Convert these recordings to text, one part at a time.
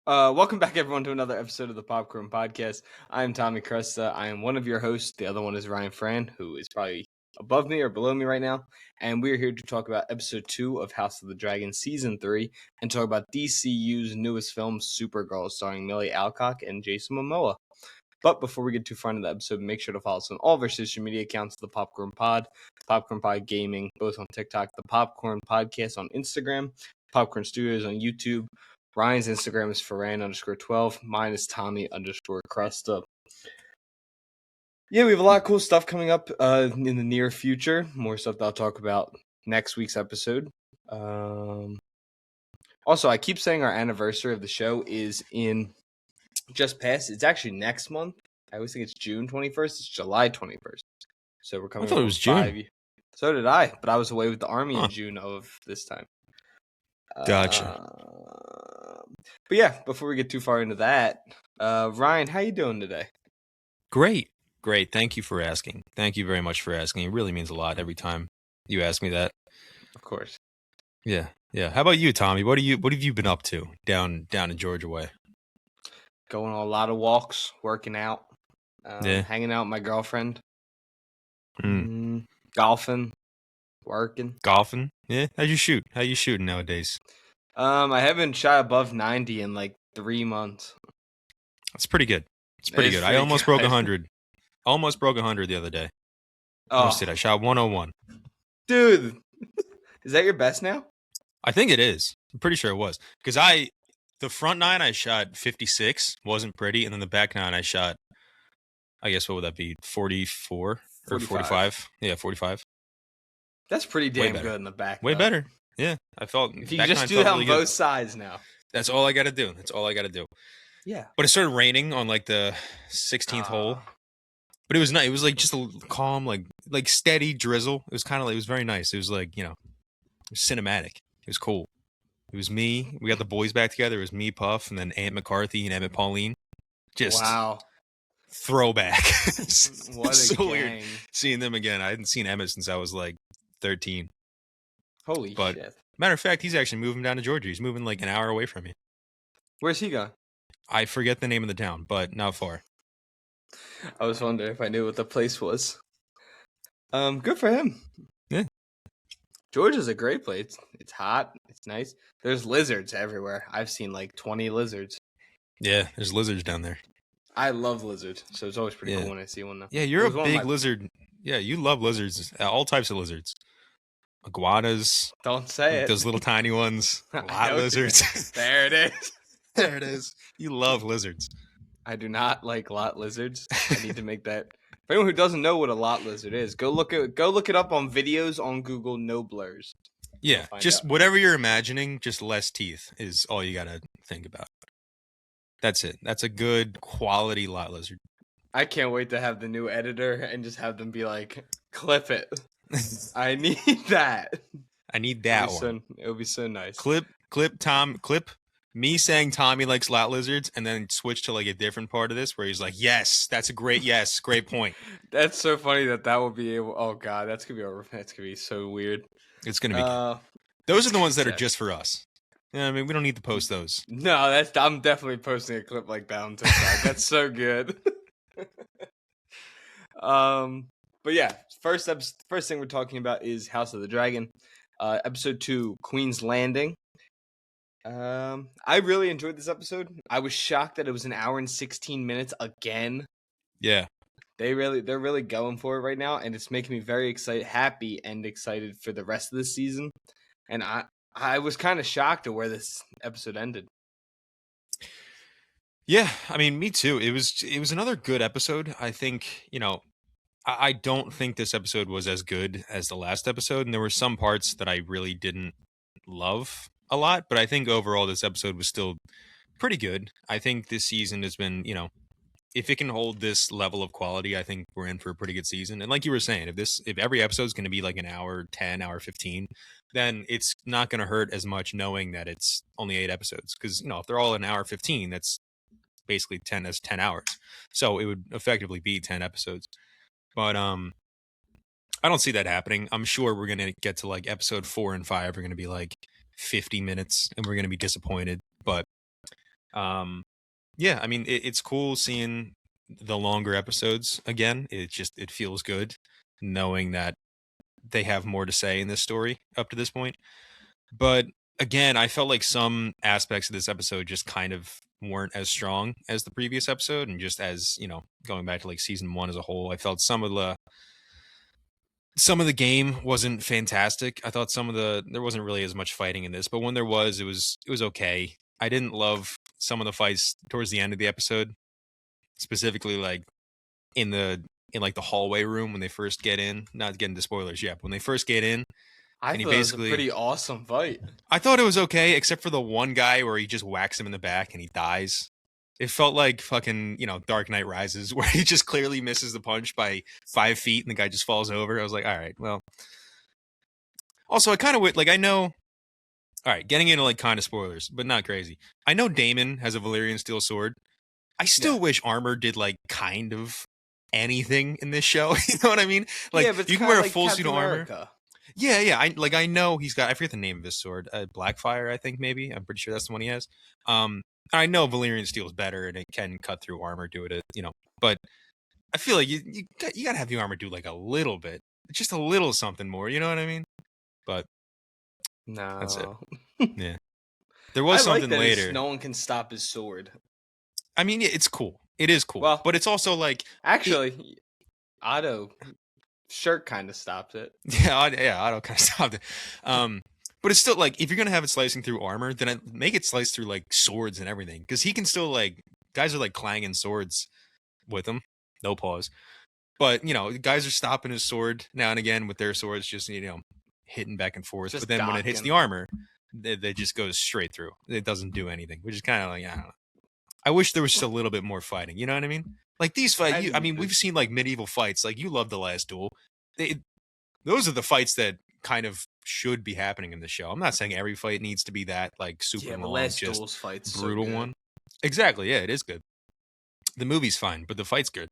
Welcome back, everyone, to another episode of the Popcorn Podcast. I am Tommy Cresta. I am one of your hosts. The other one is Ryan Fran, who is probably above me or below me right now. And we're here to talk about episode 2 of House of the Dragon season 3 and talk about DCU's newest film, Supergirl, starring Millie Alcock and Jason Momoa. But before we get too far into the episode, make sure to follow us on all of our social media accounts, The Popcorn Pod, Popcorn Pod Gaming, both on TikTok, The Popcorn Podcast on Instagram, Popcorn Studios on YouTube. Ryan's Instagram is Ferran_12. Mine is Tommy_Cresta. Yeah, we have a lot of cool stuff coming up in the near future. More stuff that I'll talk about next week's episode. Also, I keep saying our anniversary of the show is in just past. It's actually next month. I always think it's June 21st. It's July 21st. So we're coming I thought it was June. 5 years. So did I, but I was away with the Army in June of this time. Gotcha. But yeah, before we get too far into that, Ryan, how you doing today? Great. Thank you for asking. Thank you very much for asking. It really means a lot every time you ask me that. Of course. Yeah. How about you, Tommy? What have you been up to down in Georgia way? Going on a lot of walks, working out, hanging out with my girlfriend, golfing, working. Golfing? Yeah. How you shooting nowadays? I haven't shot above 90 in like 3 months. That's pretty good. It's pretty good. I almost broke 100. Almost broke 100 the other day. Almost did. I shot 101. Dude, is that your best now? I think it is. I'm pretty sure it was. Because the front 9 I shot 56, wasn't pretty, and then the back 9 I shot, I guess, what would that be, 44 or 45? Yeah, 45. That's pretty damn good in the back. Way better. Yeah, I felt. If you just do that on both sides now. That's all I got to do. Yeah. But it started raining on like the 16th hole. But it was nice. It was like just a calm, like steady drizzle. It was kind of like, it was very nice. It was like, it was cinematic. It was cool. It was me. We got the boys back together. It was me, Puff, and then Aunt McCarthy and Emmett Pauline. Just throwback. What a so gang. Weird seeing them again. I hadn't seen Emmett since I was like 13. Holy shit. Matter of fact, he's actually moving down to Georgia. He's moving like an hour away from me. Where's he going? I forget the name of the town, but not far. I was wondering if I knew what the place was. Good for him. Yeah. Georgia's a great place. It's hot. It's nice. There's lizards everywhere. I've seen like 20 lizards. Yeah, there's lizards down there. I love lizards, so it's always pretty cool when I see one. Yeah, you're a big lizard. Yeah, you love lizards. All types of lizards. Iguanas. Don't say it. Those little tiny ones. Lot lizards. There it is. There it is. You love lizards. I do not like lot lizards. I need to make that. For anyone who doesn't know what a lot lizard is, go look it up on videos on Google. No blurs. Yeah, just whatever you're imagining, just less teeth is all you gotta think about. That's it. That's a good quality lot lizard. I can't wait to have the new editor and just have them be like, clip it. I need that. I need that one. It would be so nice. Clip me saying Tommy likes lot lizards, and then switch to like a different part of this where he's like, yes, that's a great point. That's so funny that will be able. Oh god, that's gonna be so weird. It's gonna be. Those are the ones that are just for us. Yeah, I mean, we don't need to post those. No, I'm definitely posting a clip like that on TikTok. That's so good. But yeah, first thing we're talking about is House of the Dragon, episode 2, Queen's Landing. I really enjoyed this episode. I was shocked that it was an hour and 16 minutes again. Yeah. They're really going for it right now, and it's making me very happy and excited for the rest of the season. And I was kind of shocked at where this episode ended. Yeah, I mean, me too. It was another good episode. I think, I don't think this episode was as good as the last episode, and there were some parts that I really didn't love a lot, but I think overall this episode was still pretty good. I think this season has been, if it can hold this level of quality, I think we're in for a pretty good season. And like you were saying, if every episode is going to be like an hour 10, hour 15, then it's not going to hurt as much knowing that it's only 8 episodes. Because, if they're all an hour 15, that's basically 10 hours. So it would effectively be 10 episodes. But I don't see that happening. I'm sure we're going to get to like episode 4 and 5 are going to be like 50 minutes and we're going to be disappointed. But Yeah, I mean, it's cool seeing the longer episodes again. It feels good knowing that they have more to say in this story up to this point. But again, I felt like some aspects of this episode just kind of weren't as strong as the previous episode, and just as, going back to like season 1 as a whole, I felt some of the game wasn't fantastic. I thought there wasn't really as much fighting in this, but when there was, it was okay. I didn't love some of the fights towards the end of the episode, specifically like in the in like the hallway room when they first get in. Not getting to spoilers yet, but when they first get in, I and he thought it was a basically, pretty awesome fight. I thought it was okay, except for the one guy where he just whacks him in the back and he dies. It felt like fucking, Dark Knight Rises, where he just clearly misses the punch by 5 feet and the guy just falls over. I was like, all right, well. Also, I kind of like, I know. All right, getting into like kind of spoilers, but not crazy. I know Damon has a Valyrian steel sword. I still wish armor did like kind of anything in this show. You know what I mean? Like, yeah, but you can wear wear a full suit of armor. Yeah. I know he's got. I forget the name of his sword. Blackfire, I think maybe. I'm pretty sure that's the one he has. I know Valyrian steel is better and it can cut through armor, do it. But I feel like you gotta have the armor do like a little bit, just a little something more. You know what I mean? But that's it. No. Yeah, there was I like something that later. no one can stop his sword. I mean, yeah, it's cool. It is cool. Well, but it's also like actually, Otto shirt kind of stops it. Yeah, Otto kind of stopped it. But it's still like, if you're gonna have it slicing through armor, then make it slice through like swords and everything, because he can still like, guys are like clanging swords with him. No pause. But guys are stopping his sword now and again with their swords, just hitting back and forth. Just but then when it hits docking. the armor, they just goes straight through. It doesn't do anything, which is kind of like, I don't know. I wish there was just a little bit more fighting. You know what I mean? Like these fights. I mean, we've seen like medieval fights. Like, you love The Last Duel. Those are the fights that kind of should be happening in the show. I'm not saying every fight needs to be that like super long, Last just Duel's fight's brutal so one. Exactly. Yeah, it is good. The movie's fine, but the fight's good.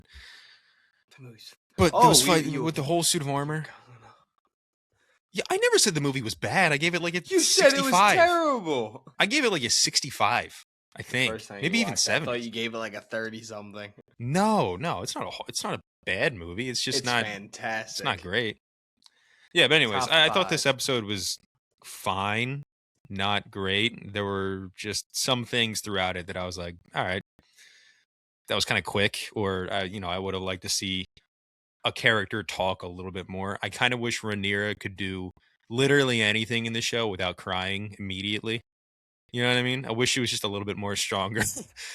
But those fight with the whole suit of armor. Yeah, I never said the movie was bad. I gave it like a 65. You said it was terrible. I gave it like a 65. I think maybe even 70. I thought you gave it like a 30 something. No, it's not a bad movie. It's just not fantastic. It's not great. Yeah, but anyways, I thought this episode was fine, not great. There were just some things throughout it that I was like, all right, that was kind of quick, or I would have liked to see a character talk a little bit more. I kind of wish Rhaenyra could do literally anything in the show without crying immediately. You know what I mean? I wish she was just a little bit more stronger,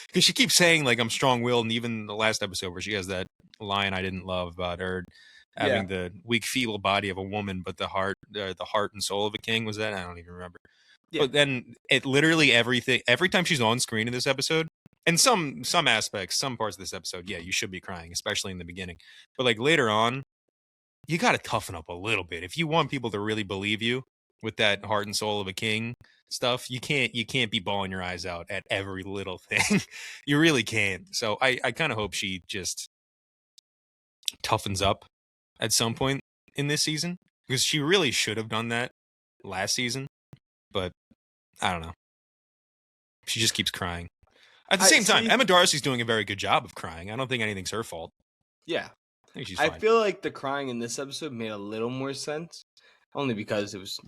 because she keeps saying like, I'm strong-willed, and even the last episode where she has that line I didn't love about her having the weak, feeble body of a woman, but the heart and soul of a king. Was that? I don't even remember. Yeah. But then it literally every time she's on screen in this episode, and some aspects, some parts of this episode, yeah, you should be crying, especially in the beginning. But like later on, you got to toughen up a little bit if you want people to really believe you with that heart and soul of a king stuff. You can't be bawling your eyes out at every little thing. You really can't. So I kind of hope she just toughens up at some point in this season, because she really should have done that last season, but I don't know. She just keeps crying. At the same time, Emma Darcy's doing a very good job of crying. I don't think anything's her fault. Yeah. I think she's fine. I feel like the crying in this episode made a little more sense, only because it was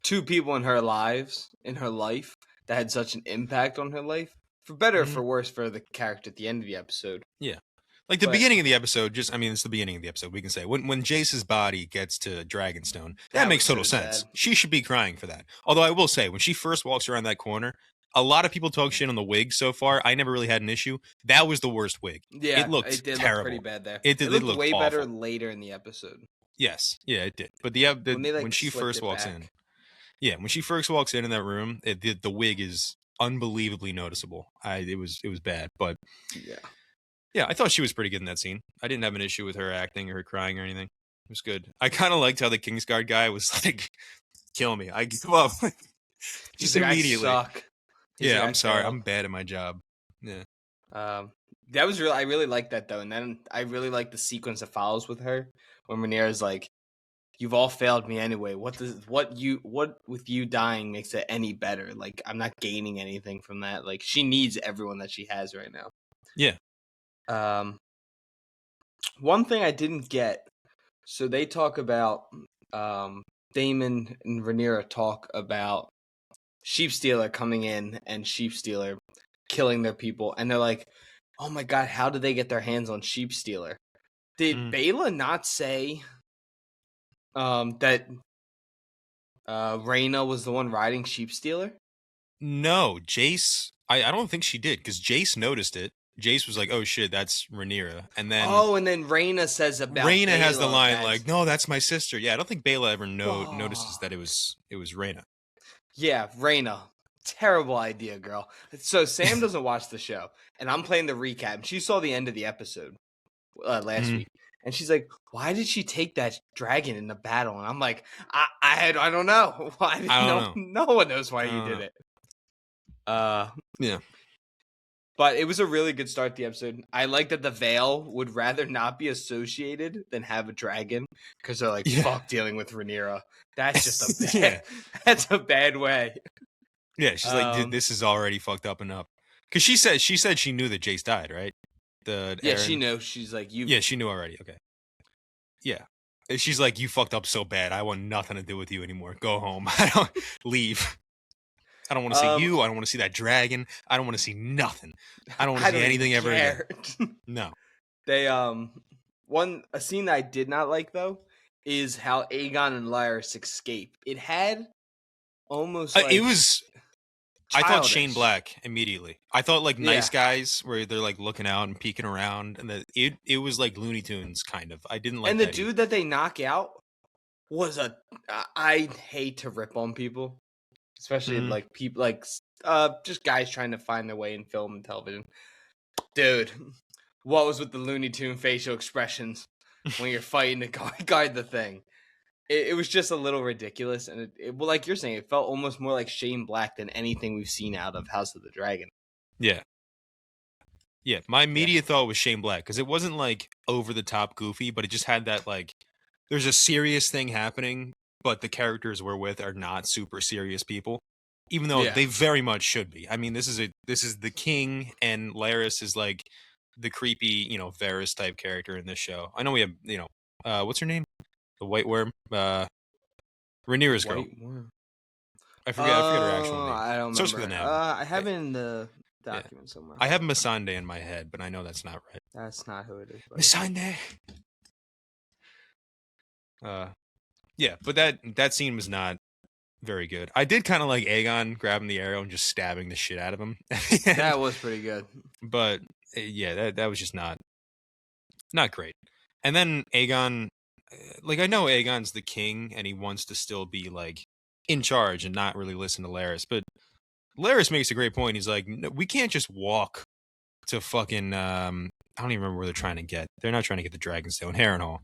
two people in her life that had such an impact on her life, for better or for worse, for the character at the end of the episode. Yeah. Like the beginning of the episode, it's the beginning of the episode, we can say. When Jace's body gets to Dragonstone, that makes total sense. Sad. She should be crying for that. Although I will say, when she first walks around that corner, a lot of people talk shit on the wig so far. I never really had an issue. That was the worst wig. Yeah, it looked did terrible. Look pretty bad there. It looked way awful. Better later in the episode. Yes, yeah, it did. But when she first walks in, when she first walks in that room, the wig is unbelievably noticeable. It was bad, but yeah, I thought she was pretty good in that scene. I didn't have an issue with her acting or her crying or anything. It was good. I kind of liked how the Kingsguard guy was like, "Kill me, I give up." Just immediately. I suck. Yeah, I'm sorry. I'm bad at my job. Yeah. That was I really liked that though, and then I really like the sequence that follows with her when Rhaenyra's like, you've all failed me anyway. What with you dying makes it any better? Like, I'm not gaining anything from that. Like, she needs everyone that she has right now. Yeah. One thing I didn't get. So they talk about Damon and Rhaenyra talk about Sheepstealer coming in and Sheepstealer killing their people, and they're like, "Oh my god, how did they get their hands on Sheepstealer?" Did Baela not say that Rhaena was the one riding Sheepstealer? No, Jace. I don't think she did because Jace noticed it. Jace was like, "Oh shit, that's Rhaenyra," and then and then Rhaena says about Rhaena has the Baela, line like, "No, that's my sister." Yeah, I don't think Baela ever notices that Fuck. it was Rhaena. Yeah, Rhaena. Terrible idea, girl. So Sam doesn't watch the show, and I'm playing the recap. And she saw the end of the episode last week, and she's like, "Why did she take that dragon in the battle?" And I'm like, "I don't know. Why? I don't No know. one knows why you did it." Yeah. But it was a really good start to the episode. I like that the Vale would rather not be associated than have a dragon because they're like, fuck dealing with Rhaenyra. That's just a bad. That's a bad way. Yeah, she's like, dude, this is already fucked up enough. Because she said she knew that Jace died, right? She knew. She's like, you. Yeah, she knew already. Okay. Yeah. She's like, you fucked up so bad. I want nothing to do with you anymore. Go home. I don't leave. I don't want to see you. I don't want to see that dragon. I don't want to see nothing. I don't want to see anything ever again. No. They a scene that I did not like though is how Aegon and Lyris escape. It had almost like it was. childish. I thought Shane Black immediately. I thought like Nice Guys where they're like looking out and peeking around, and it was like Looney Tunes kind of. I didn't like. And the dude that they knock out was I hate to rip on people. Especially like people like just guys trying to find their way in film and television. Dude, what was with the Looney Tune facial expressions when you're fighting to guard the thing? It was just a little ridiculous, and well, like you're saying, it felt almost more like Shane Black than anything we've seen out of House of the Dragon. Yeah. Yeah, my immediate thought was Shane Black because it wasn't like over the top goofy, but it just had that like there's a serious thing happening, but the characters we're with are not super serious people, even though they very much should be. I mean, this is the king, and Laris is like the creepy, Varys type character in this show. I know we have, what's her name? The White Worm, Rhaenyra's girl. Worm. I forget her actual name. I don't Starts remember. with an M. I have it in the document somewhere. I have Missandei in my head, but I know that's not right. That's not who it is. Missandei. Yeah, but that scene was not very good. I did kind of like Aegon grabbing the arrow and just stabbing the shit out of him. That was pretty good. But yeah, that was just not great. And then Aegon, like I know Aegon's the king and he wants to still be like in charge and not really listen to Laris, but Laris makes a great point. He's like, no, we can't just walk to fucking I don't even remember where they're trying to get. They're not trying to get the Dragonstone, Harrenhal.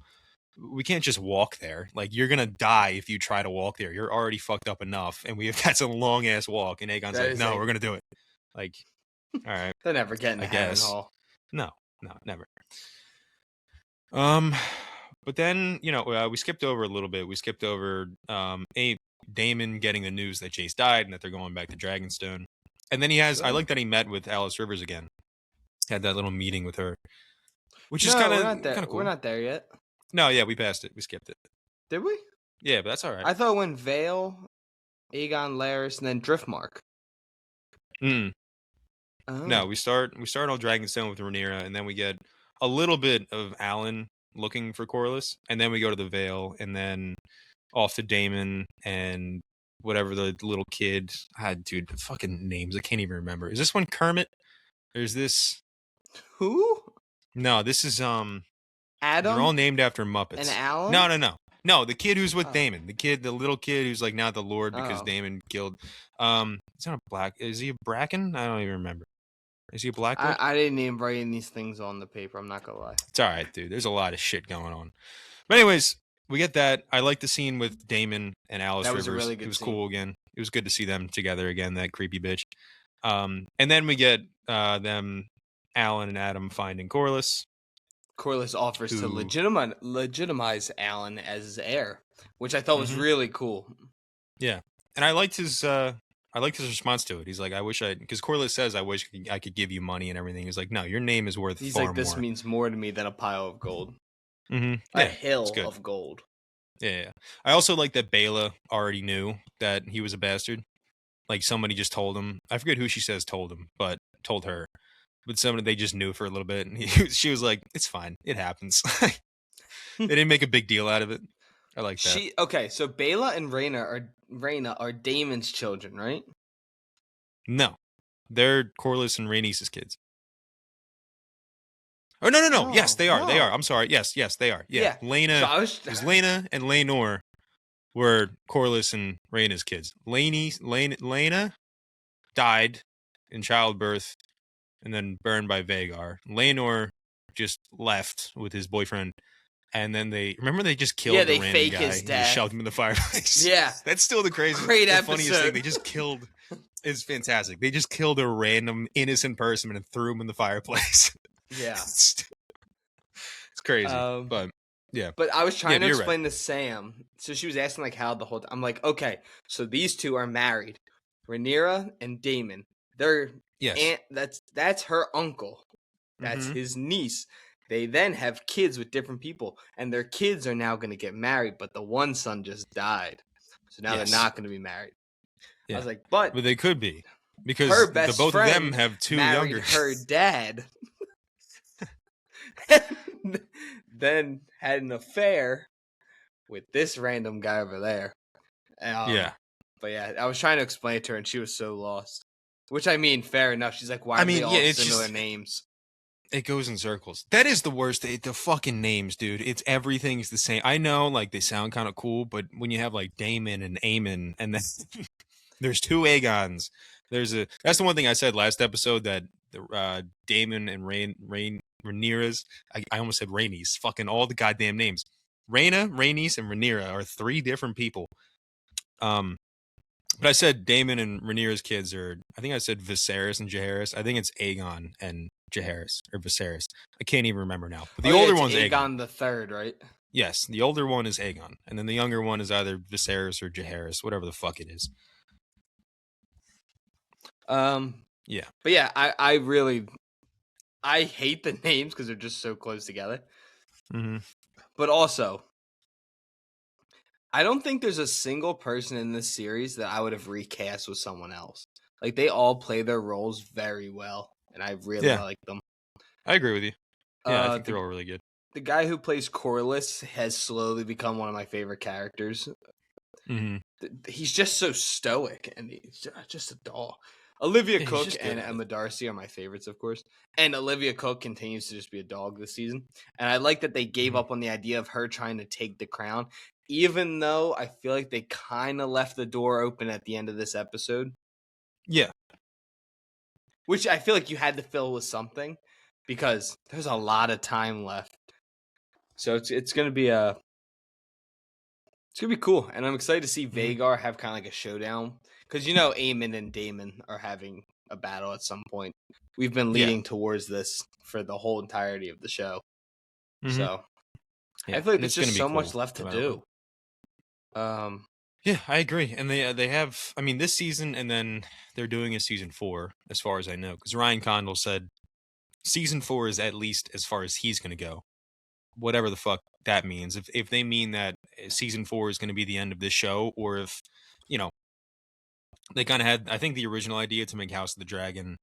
We can't just walk there. Like, you're gonna die if you try to walk there. You're already fucked up enough, and that's a long ass walk. And Aegon's like, no, we're gonna do it. Like, all right, they're never getting to Harrenhal. No, never. But then we skipped over a little bit. We skipped over Daemon getting the news that Jace died and that they're going back to Dragonstone. And then I like that he met with Alice Rivers again. Had that little meeting with her, which is kind of cool. We're not there yet. No, yeah, we passed it. We skipped it. Did we? Yeah, but that's all right. I thought it went Vale, Aegon, Laris, and then Driftmark. No, we start on Dragonstone with Rhaenyra, and then we get a little bit of Alan looking for Corlys, and then we go to the Vale, and then off to Daemon and whatever the little kid. Dude, the fucking names I can't even remember. Is this one Kermit? Or is this who? No, this is Adam. They're all named after Muppets. And Alan? No, the kid who's with Daemon. The little kid who's like not the Lord because Daemon killed. It's not a black. Is he a Bracken? I don't even remember. Is he a Blackwood? I didn't even write these things on the paper. I'm not gonna lie. It's all right, dude. There's a lot of shit going on. But anyways, we get that. I like the scene with Daemon and Alice Rivers. That was a really good. It was cool again. It was good to see them together again. That creepy bitch. And then we get them, Alan and Adam finding Corlys. Corlys offers to legitimize Alan as his heir. which I thought was Mhm. really cool. Yeah, and I liked his response to it. He's like, I wish because Corlys says, I wish I could give you money and everything. He's like, no, your name is worth He's far like, this more. means more to me than a pile of gold. Mm-hmm. A Yeah, it's hill good. of gold. Yeah. I also like that Bela already knew that he was a bastard. Like somebody just told him. I forget who she says told him, but told her. But somebody they just knew for a little bit, and she was like, "It's fine, it happens." They didn't make a big deal out of it. I like that. Okay, so Bela and Rhaena are Daemon's children, right? No, they're Corlys and Rhaenys' kids. Oh no. Yes, Oh, they are. They are. no. I'm sorry. Yes, they are. Yeah, Yeah. So Lena. I was Because Lena and Laenor were Corlys and Rhaena's kids. Lena died in childbirth and then burned by Vhagar. Laenor just left with his boyfriend, and then they just killed the they random fake guy his and death. just shoved him in the fireplace. Yeah. That's still the craziest, Great the funniest episode. thing. They just killed. It's fantastic. They just killed a random innocent person and threw him in the fireplace. Yeah. It's crazy, but yeah. But I was trying to you're explain to Sam. So she was asking like how the whole. I'm like, okay, so these two are married, Rhaenyra and Daemon. They're Yes. that's her uncle. That's Mhm. his niece. They then have kids with different people, and their kids are now going to get married. But the one son just died, so now Yes. they're not going to be married. Yeah. I was like, but they could be because her the best both of them friend have two married younger. her dad, and then had an affair with this random guy over there. Yeah. But yeah, I was trying to explain it to her, and she was so lost. Which I mean, fair enough. She's like, why are they all similar names? It goes in circles. That is the worst. The fucking names, dude. It's everything's the same. I know, like they sound kind of cool, but when you have like Damon and Aemon, and then there's two Aegons. That's the one thing I said last episode that the Damon and Rhaenyra's. I almost said Rhaenys. Fucking all the goddamn names. Rhaenys, and Rhaenyra are three different people. But I said Damon and Rhaenyra's kids are. I think I said Viserys and Jaehaerys. I think it's Aegon and Jaehaerys or Viserys. I can't even remember now. But the older one's Aegon. The third, right? Yes, the older one is Aegon, and then the younger one is either Viserys or Jaehaerys, whatever the fuck it is. Yeah. But yeah, I hate the names because they're just so close together. Mm-hmm. But also, I don't think there's a single person in this series that I would have recast with someone else. Like, they all play their roles very well, and I really like them. I agree with you. Yeah, I think they're all really good. The guy who plays Corlys has slowly become one of my favorite characters. Mm-hmm. He's just so stoic, and he's just a doll. Olivia Cook and Emma Darcy are my favorites, of course. And Olivia Cook continues to just be a dog this season. And I like that they gave up on the idea of her trying to take the crown, even though I feel like they kind of left the door open at the end of this episode. Yeah. Which I feel like you had to fill with something because there's a lot of time left. So it's going to be cool. And I'm excited to see Vhagar have kind of like a showdown. Because, Aemon and Daemon are having a battle at some point. We've been leading towards this for the whole entirety of the show. Mm-hmm. So, I feel like there's just so much left to do. Yeah, I agree. And they have, I mean, this season, and then they're doing a season 4, as far as I know. Because Ryan Condal said season 4 is at least as far as he's going to go. Whatever the fuck that means. If they mean that season 4 is going to be the end of this show, or if, they kind of had, I think the original idea to make House of the Dragon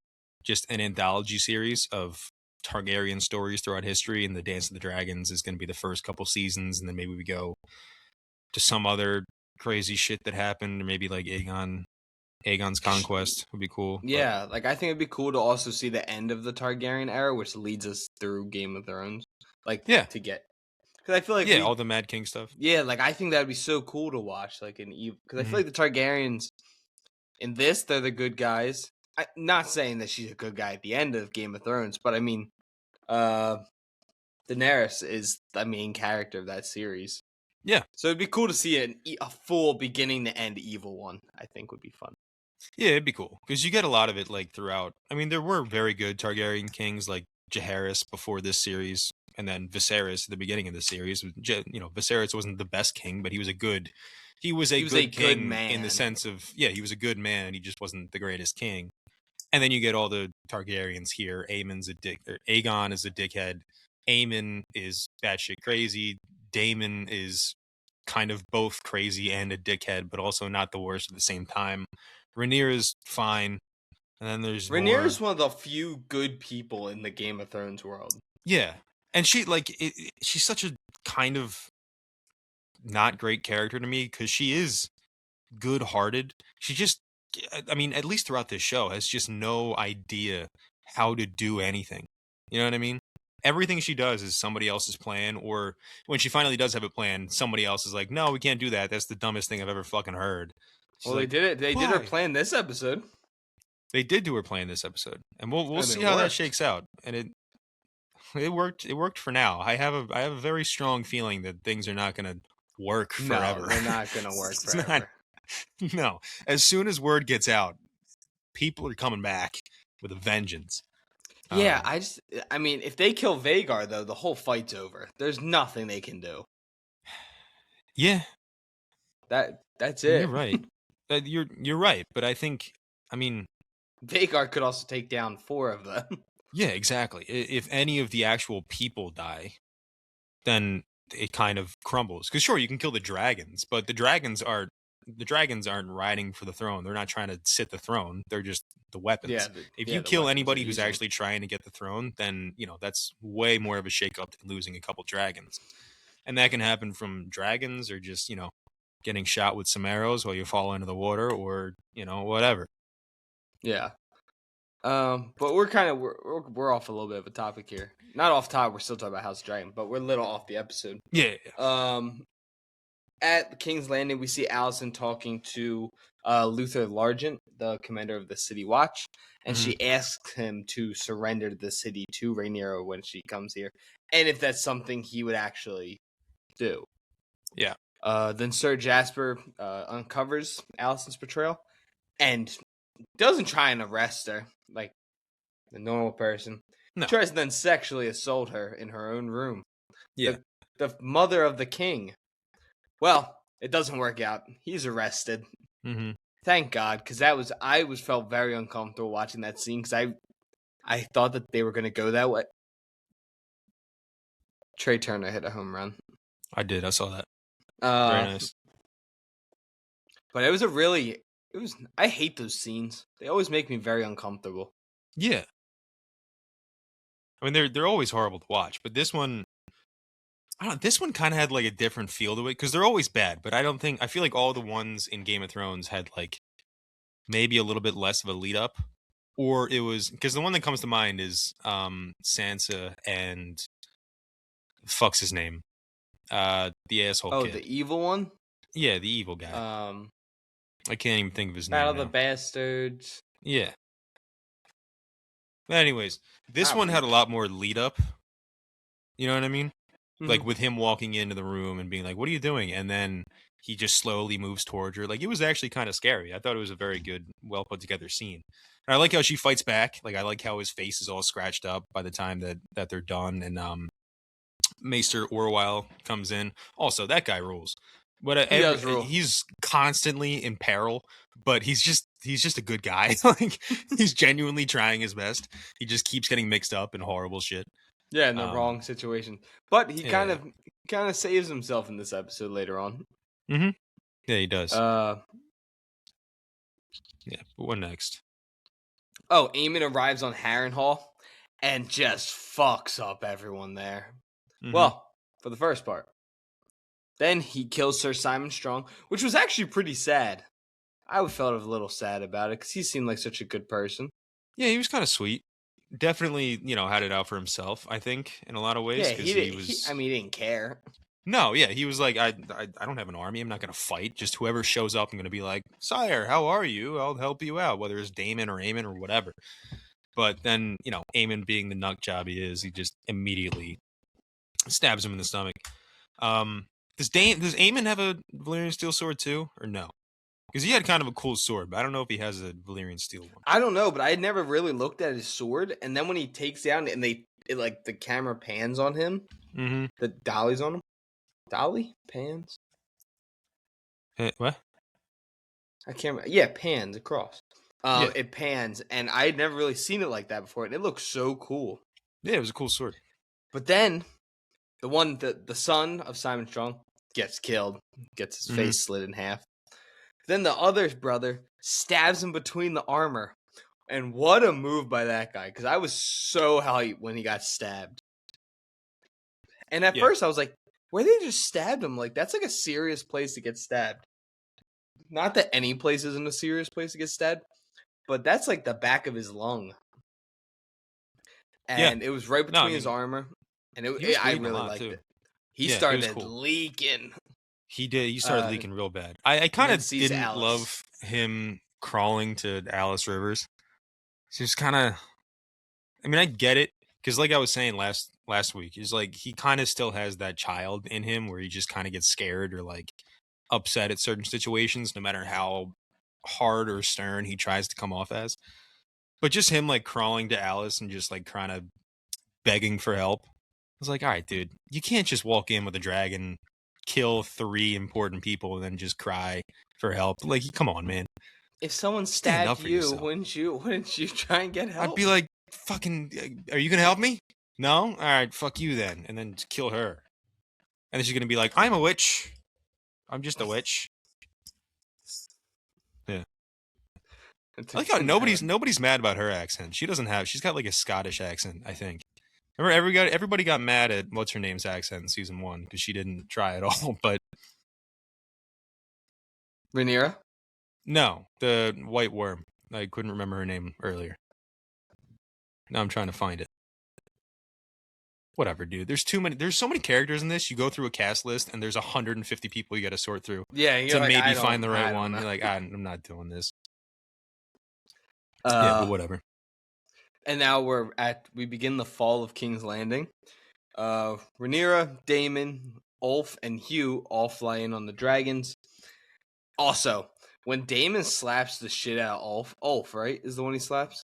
just an anthology series of Targaryen stories throughout history, and the Dance of the Dragons is going to be the first couple seasons, and then maybe we go to some other crazy shit that happened, or maybe like Aegon's conquest would be cool. Yeah, like I think it'd be cool to also see the end of the Targaryen era, which leads us through Game of Thrones. To get, because I feel like all the Mad King stuff. Yeah, like I think that'd be so cool to watch, like because I feel like the Targaryens in this, they're the good guys. Not saying that she's a good guy at the end of Game of Thrones, but I mean, Daenerys is the main character of that series. Yeah, so it'd be cool to see a full beginning to end evil one. I think would be fun. Yeah, it'd be cool because you get a lot of it like throughout. I mean, there were very good Targaryen kings like Jaehaerys before this series, And then Viserys at the beginning of the series, Viserys wasn't the best king, but he was a good good king in the man. sense of, he was a good man. He just wasn't the greatest king. And then you get all the Targaryens here. Aegon is a dickhead. Aemon is batshit crazy. Daemon is kind of both crazy and a dickhead, but also not the worst at the same time. Rhaenyra is fine. And then there's Rhaenyra more. is one of the few good people in the Game of Thrones world. Yeah. And she's such a kind of not great character to me because she is good-hearted. She just, I mean, at least throughout this show, has just no idea how to do anything. You know what I mean? Everything she does is somebody else's plan, or when she finally does have a plan, somebody else is like, no, we can't do that. That's the dumbest thing I've ever fucking heard. She's Well, like, they did it. They did her "Why?" plan this episode. They did do her plan this episode, and we'll And see it how that worked. shakes out. And it worked. It worked for now. I have a very strong feeling that things are not going to work forever. No, they're not going to work It's forever. No. As soon as word gets out, people are coming back with a vengeance. Yeah, I mean, if they kill Vhagar, though, the whole fight's over. There's nothing they can do. Yeah, That's it. you're right. You're right, but I think, I mean, Vhagar could also take down 4 of them. yeah, exactly. If any of the actual people die, then it kind of crumbles. Because sure, you can kill the dragons, but the dragons aren't riding for the throne. They're not trying to sit the throne. They're just the weapons. If you kill anybody who's actually trying to get the throne, then that's way more of a shakeup than losing a couple dragons. And that can happen from dragons or just getting shot with some arrows while you fall into the water, or whatever. Yeah. But we're off a little bit of a topic here. Not off topic. We're still talking about House of Dragon, but we're a little off the episode. Yeah. At the King's Landing, we see Alicent talking to Luther Largent, the commander of the City Watch, and she asks him to surrender the city to Rhaenyra when she comes here, and if that's something he would actually do. Yeah. Then Sir Jasper uncovers Alicent's betrayal and doesn't try and arrest her like a normal person. No. He tries to then sexually assault her in her own room. Yeah. The mother of the king. Well, it doesn't work out. He's arrested. Mm-hmm. Thank God, because I felt very uncomfortable watching that scene because I thought that they were going to go that way. Trey Turner hit a home run. I did. I saw that. Very nice. But I hate those scenes. They always make me very uncomfortable. Yeah. I mean, they're always horrible to watch, but this one, I don't know, this one kind of had like a different feel to it because they're always bad, but I feel like all the ones in Game of Thrones had like maybe a little bit less of a lead up, or it was because the one that comes to mind is Sansa and fuck's his name, the asshole kid. The evil one. Yeah, the evil guy. I can't even think of his name. Battle of the Bastards. Yeah. But anyways, this one had a lot more lead up. You know what I mean? Mm-hmm. Like with him walking into the room and being like, "What are you doing?" And then he just slowly moves towards her. Like it was actually kind of scary. I thought it was a very good, well put together scene. And I like how she fights back. Like I like how his face is all scratched up by the time that they're done. And Maester Orwell comes in. Also, that guy rules. But He does rule. He's constantly in peril, but he's just a good guy. Like he's genuinely trying his best. He just keeps getting mixed up in horrible shit. Yeah, in the wrong situation. But he kind of saves himself in this episode later on. Mm-hmm. Yeah, he does. Yeah, but what next? Oh, Aemon arrives on Harrenhal and just fucks up everyone there. Mm-hmm. Well, for the first part. Then he kills Sir Simon Strong, which was actually pretty sad. I felt a little sad about it because he seemed like such a good person. Yeah, he was kind of sweet. Definitely, had it out for himself, I think, in a lot of ways. Yeah, he didn't care. No, yeah, he was like, I don't have an army. I'm not going to fight. Just whoever shows up, I'm going to be like, "Sire, how are you? I'll help you out," whether it's Daemon or Aemon or whatever. But then, Aemon being the nut job he is, he just immediately stabs him in the stomach. Does Aemon have a Valyrian steel sword too, or no? Because he had kind of a cool sword, but I don't know if he has a Valyrian steel one. I don't know, but I had never really looked at his sword. And then when he takes down and they like the camera pans on him. Mm-hmm. The dolly's on him. Dolly pans. What? I can't remember. Yeah, pans across. Yeah. It pans, and I had never really seen it like that before, and it looks so cool. Yeah, it was a cool sword. But then the son of Simon Strong gets killed, gets his face slit in half. Then the other brother stabs him between the armor. And what a move by that guy, because I was so hyped when he got stabbed. And at first I was like, where they just stabbed him? Like, that's like a serious place to get stabbed. Not that any place isn't a serious place to get stabbed, but that's like the back of his lung. And it was right between his armor. And I really liked it. He started leaking. He did. He started leaking real bad. I kind of didn't love him crawling to Alice Rivers. So it's kind of, I mean, I get it, because like I was saying last week, is like he kind of still has that child in him where he just kind of gets scared or like upset at certain situations, no matter how hard or stern he tries to come off as. But just him like crawling to Alice and just like kind of begging for help. I was like, all right, dude, you can't just walk in with a dragon, kill 3 important people, and then just cry for help. Like, come on, man. If someone stabbed you, wouldn't you try and get help? I'd be like, fucking, are you going to help me? No? All right, fuck you then. And then kill her. And then she's going to be like, I'm a witch. I'm just a witch. Yeah. I like how nobody's mad about her accent. She's got like a Scottish accent, I think. Remember, everybody got mad at what's her name's accent in season 1 because she didn't try at all. But Rhaenyra? No, the white worm. I couldn't remember her name earlier. Now I'm trying to find it. Whatever, dude. There's so many characters in this. You go through a cast list, and there's 150 people you got to sort through. Yeah, to like, maybe find the right one. You're like, I'm not doing this. Yeah, but whatever. And now we begin the fall of King's Landing. Rhaenyra, Daemon, Ulf, and Hugh all fly in on the dragons. Also, when Daemon slaps the shit out of Ulf, right, is the one he slaps?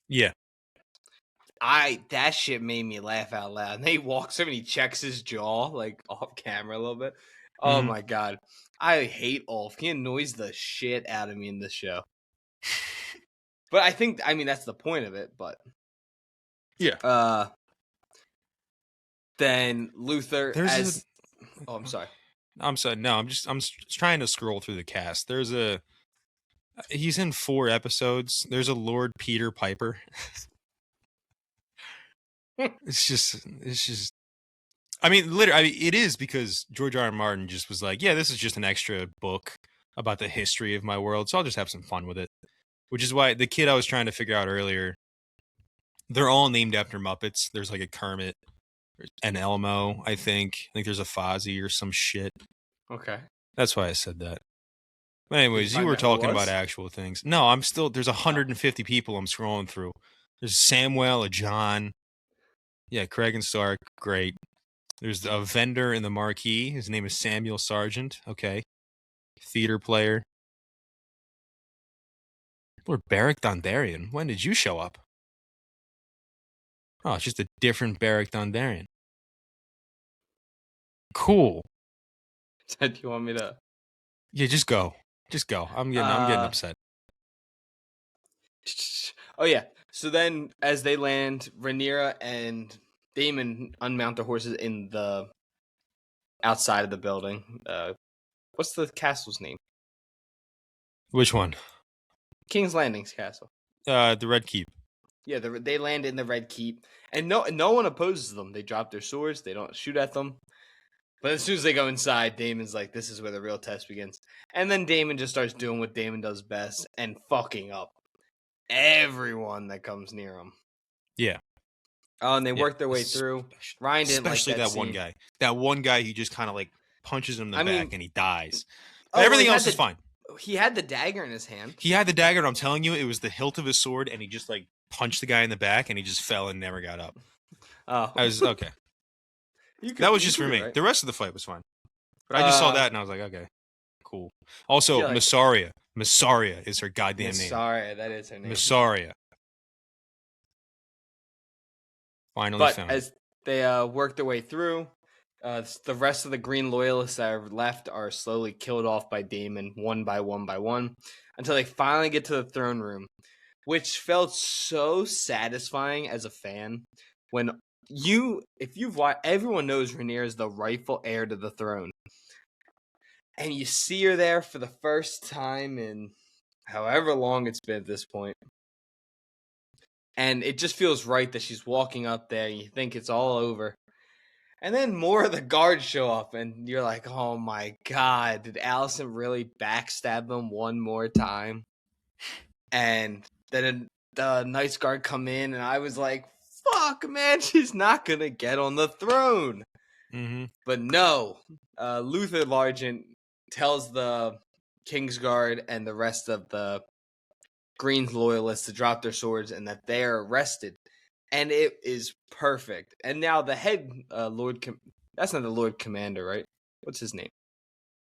Yeah. That shit made me laugh out loud. And he walks him and he checks his jaw, like, off camera a little bit. Oh, my God. I hate Ulf. He annoys the shit out of me in this show. But I mean, that's the point of it, but... Yeah. Then Luther Oh, I'm sorry. I'm sorry. No, I'm trying to scroll through the cast. He's in 4 episodes. There's a Lord Peter Piper. It's just. I mean, literally, it is because George R. R. Martin just was like, yeah, this is just an extra book about the history of my world, so I'll just have some fun with it. Which is why the kid I was trying to figure out earlier, they're all named after Muppets. There's like a Kermit, an Elmo, I think. I think there's a Fozzie or some shit. Okay. That's why I said that. But anyways, you were talking about actual things. No, there's 150 people I'm scrolling through. There's Samuel, a John. Yeah, Craig and Stark, great. There's a vendor in the marquee. His name is Samuel Sargent. Okay. Theater player. Lord Beric Dondarrion. When did you show up? Oh, it's just a different Beric Dondarrion. Cool. Do you want me to? Yeah, just go. Just go. I'm getting upset. Oh yeah. So then, as they land, Rhaenyra and Daemon unmount their horses in the outside of the building. What's the castle's name? Which one? King's Landing's castle. The Red Keep. Yeah, they land in the Red Keep, and no one opposes them. They drop their swords. They don't shoot at them. But as soon as they go inside, Daemon's like, this is where the real test begins. And then Daemon just starts doing what Daemon does best and fucking up everyone that comes near him. Yeah. Oh, and they work their way through. Ryan didn't especially like that one guy. That one guy, he just kind of like punches him in the back and he dies. Everything else is fine. He had the dagger in his hand. He had the dagger, and I'm telling you, it was the hilt of his sword, and he just like punched the guy in the back, and he just fell and never got up. Oh. I was okay. That was just for me. Right? The rest of the fight was fine. But I just saw that, and I was like, okay, cool. Also, Massaria. Massaria is her goddamn name. Massaria, that is her name. Massaria. Finally But found it. as they work their way through, the rest of the Green Loyalists that are left are slowly killed off by Daemon, one by one, until they finally get to the throne room, which felt so satisfying as a fan. When if you've watched, everyone knows Rhaenyra is the rightful heir to the throne, and you see her there for the first time in however long it's been at this point. And it just feels right that she's walking up there and you think it's all over. And then more of the guards show up and you're like, oh my God, did Allison really backstab them one more time? And then the Knights Guard come in and I was like, fuck, man, she's not going to get on the throne. Mm-hmm. But no, Luther Largent tells the Kingsguard and the rest of the Green's loyalists to drop their swords and that they are arrested, and it is perfect. And now the head that's not the Lord Commander, right? What's his name?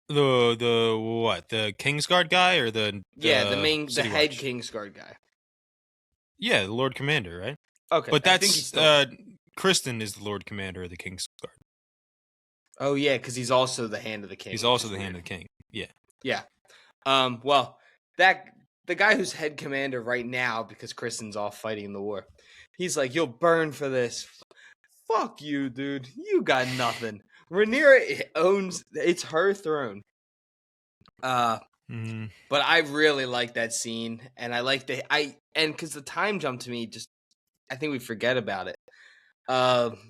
The what? The Kingsguard guy or the the head Watch? Kingsguard guy. Yeah, the Lord Commander, right? Okay, but that's Kristen is the Lord Commander of the Kingsguard. Oh yeah, because he's also the hand of the king. He's also the hand of the king. Yeah. Yeah. Well, the guy who's head commander right now, because Kristen's off fighting the war, he's like, you'll burn for this. Fuck you, dude. You got nothing. Rhaenyra it's her throne. But I really like that scene, and I like because the time jump to me, I think we forget about it.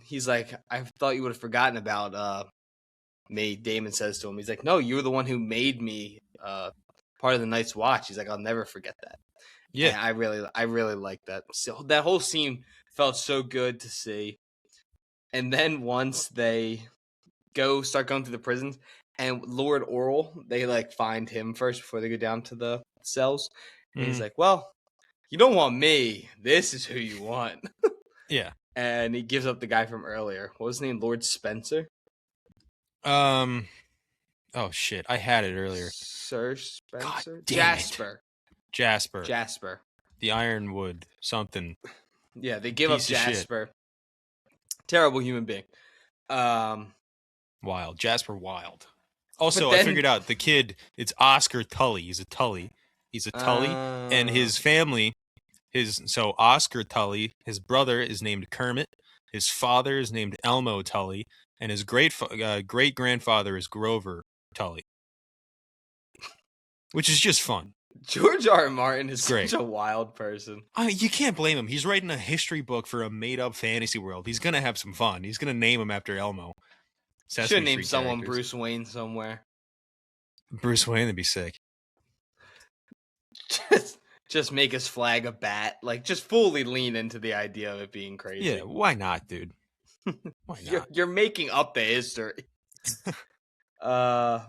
He's like, I thought you would have forgotten about me. Daemon says to him, he's like, no, you were the one who made me part of the Night's Watch. He's like, I'll never forget that. Yeah, and I really like that. So that whole scene felt so good to see. And then once they start going through the prisons, and Lord Oral, they like find him first before they go down to the cells. And he's like, well, you don't want me. This is who you want. Yeah. And he gives up the guy from earlier. What was his name? Lord Spencer? Oh shit! I had it earlier. Sir Spencer? Jasper. The Ironwood something. Yeah, they give up Jasper. Terrible human being. Wild. Jasper Wild. Also, I figured out the kid, it's Oscar Tully. He's a Tully. And his family, so Oscar Tully, his brother is named Kermit, his father is named Elmo Tully, and his great-grandfather is Grover Tully. Which is just fun. George R. R. Martin is such a wild person. You can't blame him. He's writing a history book for a made-up fantasy world. He's going to have some fun. He's going to name him after Elmo. Should name someone Bruce Wayne somewhere. Bruce Wayne would be sick. Just make his flag a bat. Like, just fully lean into the idea of it being crazy. Yeah, why not, dude? Why not? You're making up the history. But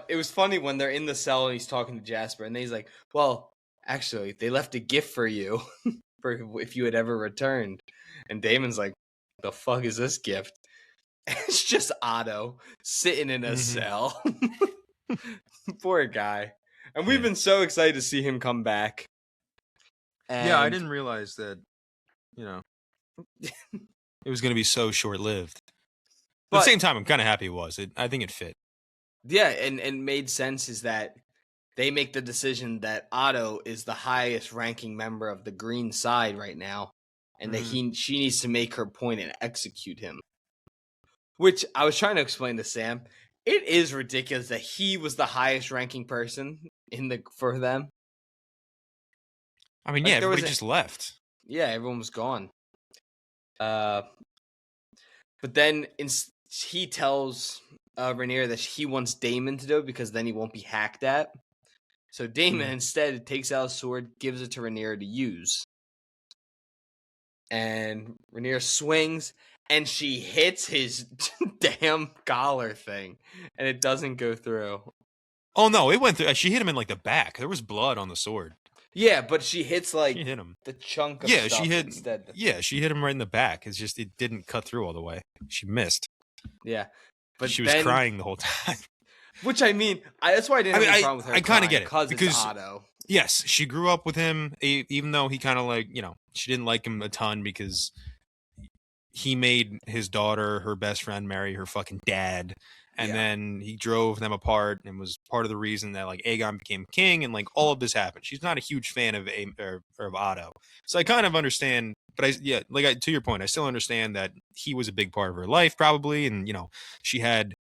it was funny when they're in the cell and he's talking to Jasper, and he's like, well, actually, they left a gift for you for if you had ever returned. And Damon's like, the fuck is this gift? It's just Otto sitting in a cell. Poor guy. And we've been so excited to see him come back. And yeah, I didn't realize that, it was going to be so short-lived. But at the same time, I'm kind of happy it was. I think it fit. Yeah, and made sense is that they make the decision that Otto is the highest ranking member of the green side right now, and that she needs to make her point and execute him. Which I was trying to explain to Sam. It is ridiculous that he was the highest ranking person for them. I mean, yeah, everybody just left. Yeah, everyone was gone. But then he tells Rhaenyra that he wants Daemon to do it because then he won't be hacked at. So Daemon instead takes out his sword, gives it to Rhaenyra to use. And Rhaenyra swings, and she hits his damn collar thing, and it doesn't go through. Oh, no, it went through. She hit him in, the back. There was blood on the sword. Yeah, but she hits, she hit him. The chunk of stuff instead. Yeah, she hit him right in the back. It's just, it didn't cut through all the way. She missed. Yeah. But she was crying the whole time. Which, I mean, that's why I didn't have any problem with her. I kind of get it. Because it's Otto. Yes, she grew up with him, even though he kind of she didn't like him a ton because he made his daughter, her best friend, marry her fucking dad. And then he drove them apart and was part of the reason that like Aegon became king and like all of this happened. She's not a huge fan of of Otto. So I kind of understand, but to your point, I still understand that he was a big part of her life probably. And, she had,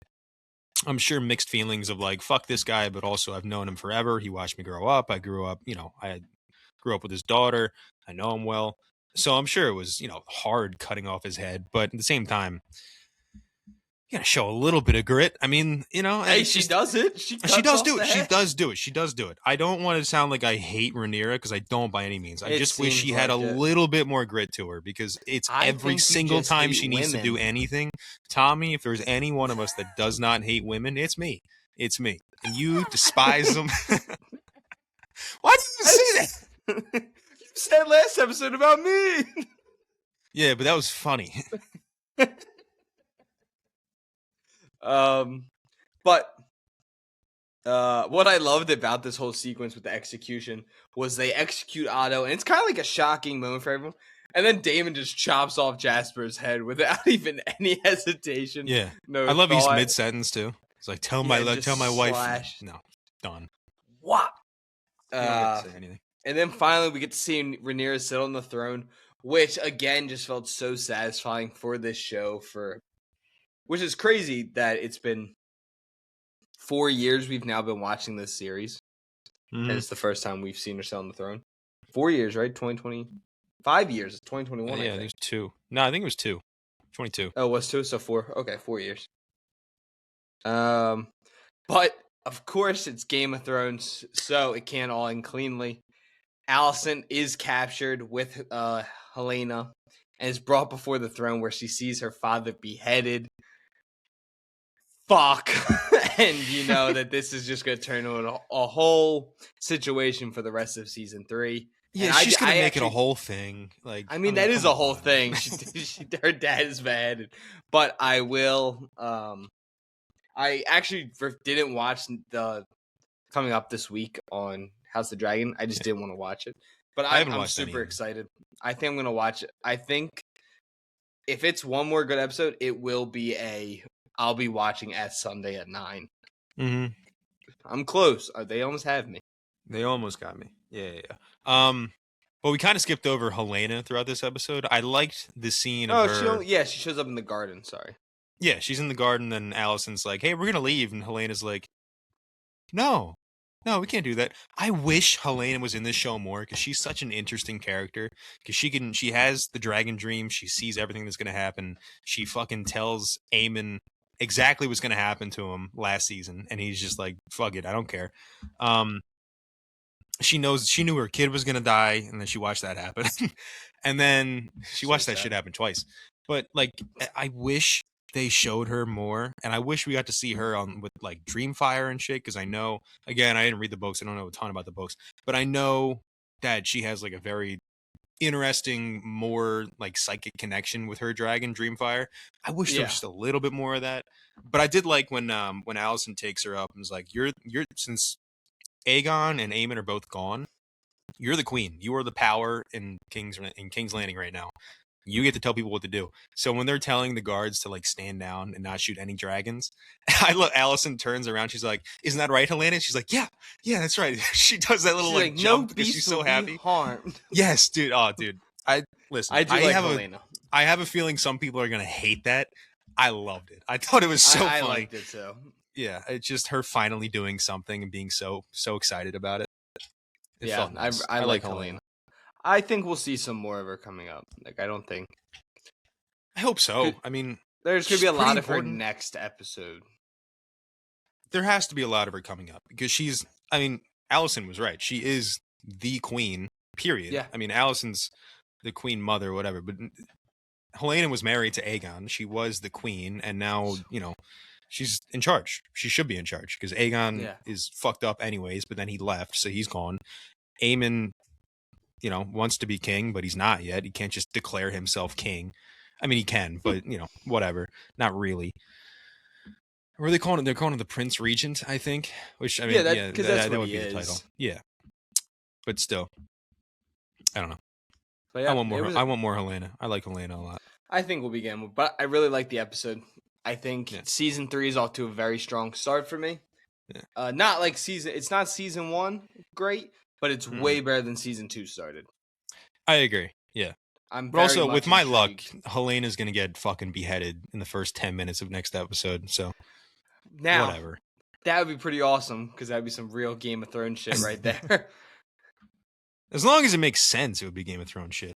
I'm sure, mixed feelings of like, fuck this guy, but also I've known him forever. He watched me grow up. I grew up, I grew up with his daughter. I know him well. So I'm sure it was, hard cutting off his head, but at the same time, you gotta show a little bit of grit. I mean, hey, she does it. She does do it. She does do it. She does do it. I don't want to sound like I hate Rhaenyra because I don't by any means. I just wish she had a little bit more grit to her because it's every single time she needs to do anything. Tommy, if there's any one of us that does not hate women, it's me. It's me. And you despise them. Why did you say that? You said last episode about me. Yeah, but that was funny. But what I loved about this whole sequence with the execution was they execute Otto, and it's kind of like a shocking moment for everyone. And then Daemon just chops off Jasper's head without even any hesitation. Yeah, no I love thought. He's mid-sentence too. It's like tell my wife. No, done. What? You don't get to say anything. And then finally we get to see Rhaenyra sit on the throne, which again just felt so satisfying for this show. Which is crazy that it's been 4 years we've now been watching this series. And it's the first time we've seen her sit on the throne. 4 years, right? 2020. 5 years. It's 2021. Yeah, there's 2. No, I think it was 2. 22. Oh, it was 2, so 4. Okay, 4 years. But of course it's Game of Thrones, so it can't all end cleanly. Alicent is captured with Helena and is brought before the throne where she sees her father beheaded. Fuck. And you know that this is just going to turn into a whole situation for the rest of season 3. Yeah, and she's going to make it a whole thing. Like, I mean that is a whole thing. Her dad is bad. But I will... I actually didn't watch the coming up this week on House of the Dragon. I just didn't want to watch it. But I'm super excited. I think I'm going to watch it. I think if it's one more good episode, it will be I'll be watching at Sunday at 9. Mm-hmm. I'm close. They almost have me. They almost got me. Yeah. But we kind of skipped over Helena throughout this episode. I liked the scene of her. She shows up in the garden. Sorry. Yeah, she's in the garden, and Alicent's like, hey, we're going to leave. And Helena's like, no, we can't do that. I wish Helena was in this show more because she's such an interesting character. Because she has the dragon dream. She sees everything that's going to happen. She fucking tells Aemon exactly what's going to happen to him last season. And he's just like, fuck it, I don't care. She knew her kid was going to die, and then she watched that happen. And then she watched that shit happen twice. But, like, I wish they showed her more, and I wish we got to see her with like Dreamfire and shit, because I know, again, I didn't read the books, I don't know a ton about the books, but I know that she has like a very interesting, more like psychic connection with her dragon Dreamfire. I wish there was just a little bit more of that. But I did like when Alicent takes her up and is like, you're since Aegon and Aemon are both gone, you're the queen, you are the power in King's Landing right now. You get to tell people what to do. So when they're telling the guards to like stand down and not shoot any dragons, I love Alicent turns around. She's like, "Isn't that right, Helena?" She's like, "Yeah, that's right." She does that little like jump because she's so happy. Harmed. Yes, dude. Oh, dude. I have a feeling some people are gonna hate that. I loved it. I thought it was so funny. I liked it too. Yeah, it's just her finally doing something and being so excited about it. It felt nice. I like Helena. I think we'll see some more of her coming up. Like, I don't think. I hope so. I mean, there's going to be a lot of her next episode. There has to be a lot of her coming up because Alicent was right. She is the queen, period. Yeah. I mean, Alicent's the queen mother, whatever. But Helena was married to Aegon. She was the queen. And now, she's in charge. She should be in charge because Aegon is fucked up anyways, but then he left, so he's gone. Aemon, wants to be king, but he's not yet. He can't just declare himself king. I mean, he can, but, whatever. Not really. What are they calling it? They're calling it the Prince Regent, I think. Which, I mean, that would be the title. Yeah. But still, I don't know. But yeah, I want more Helena. I like Helena a lot. I think we'll begin, but I really like the episode. I think season 3 is off to a very strong start for me. Yeah. Not like it's not season 1 great, but it's way better than season 2 started. I agree. Yeah. I'm But very also, much with my intrigued. luck, Helena's going to get fucking beheaded in the first 10 minutes of next episode. So, now, whatever. That would be pretty awesome because that'd be some real Game of Thrones shit right there. As long as it makes sense, it would be Game of Thrones shit.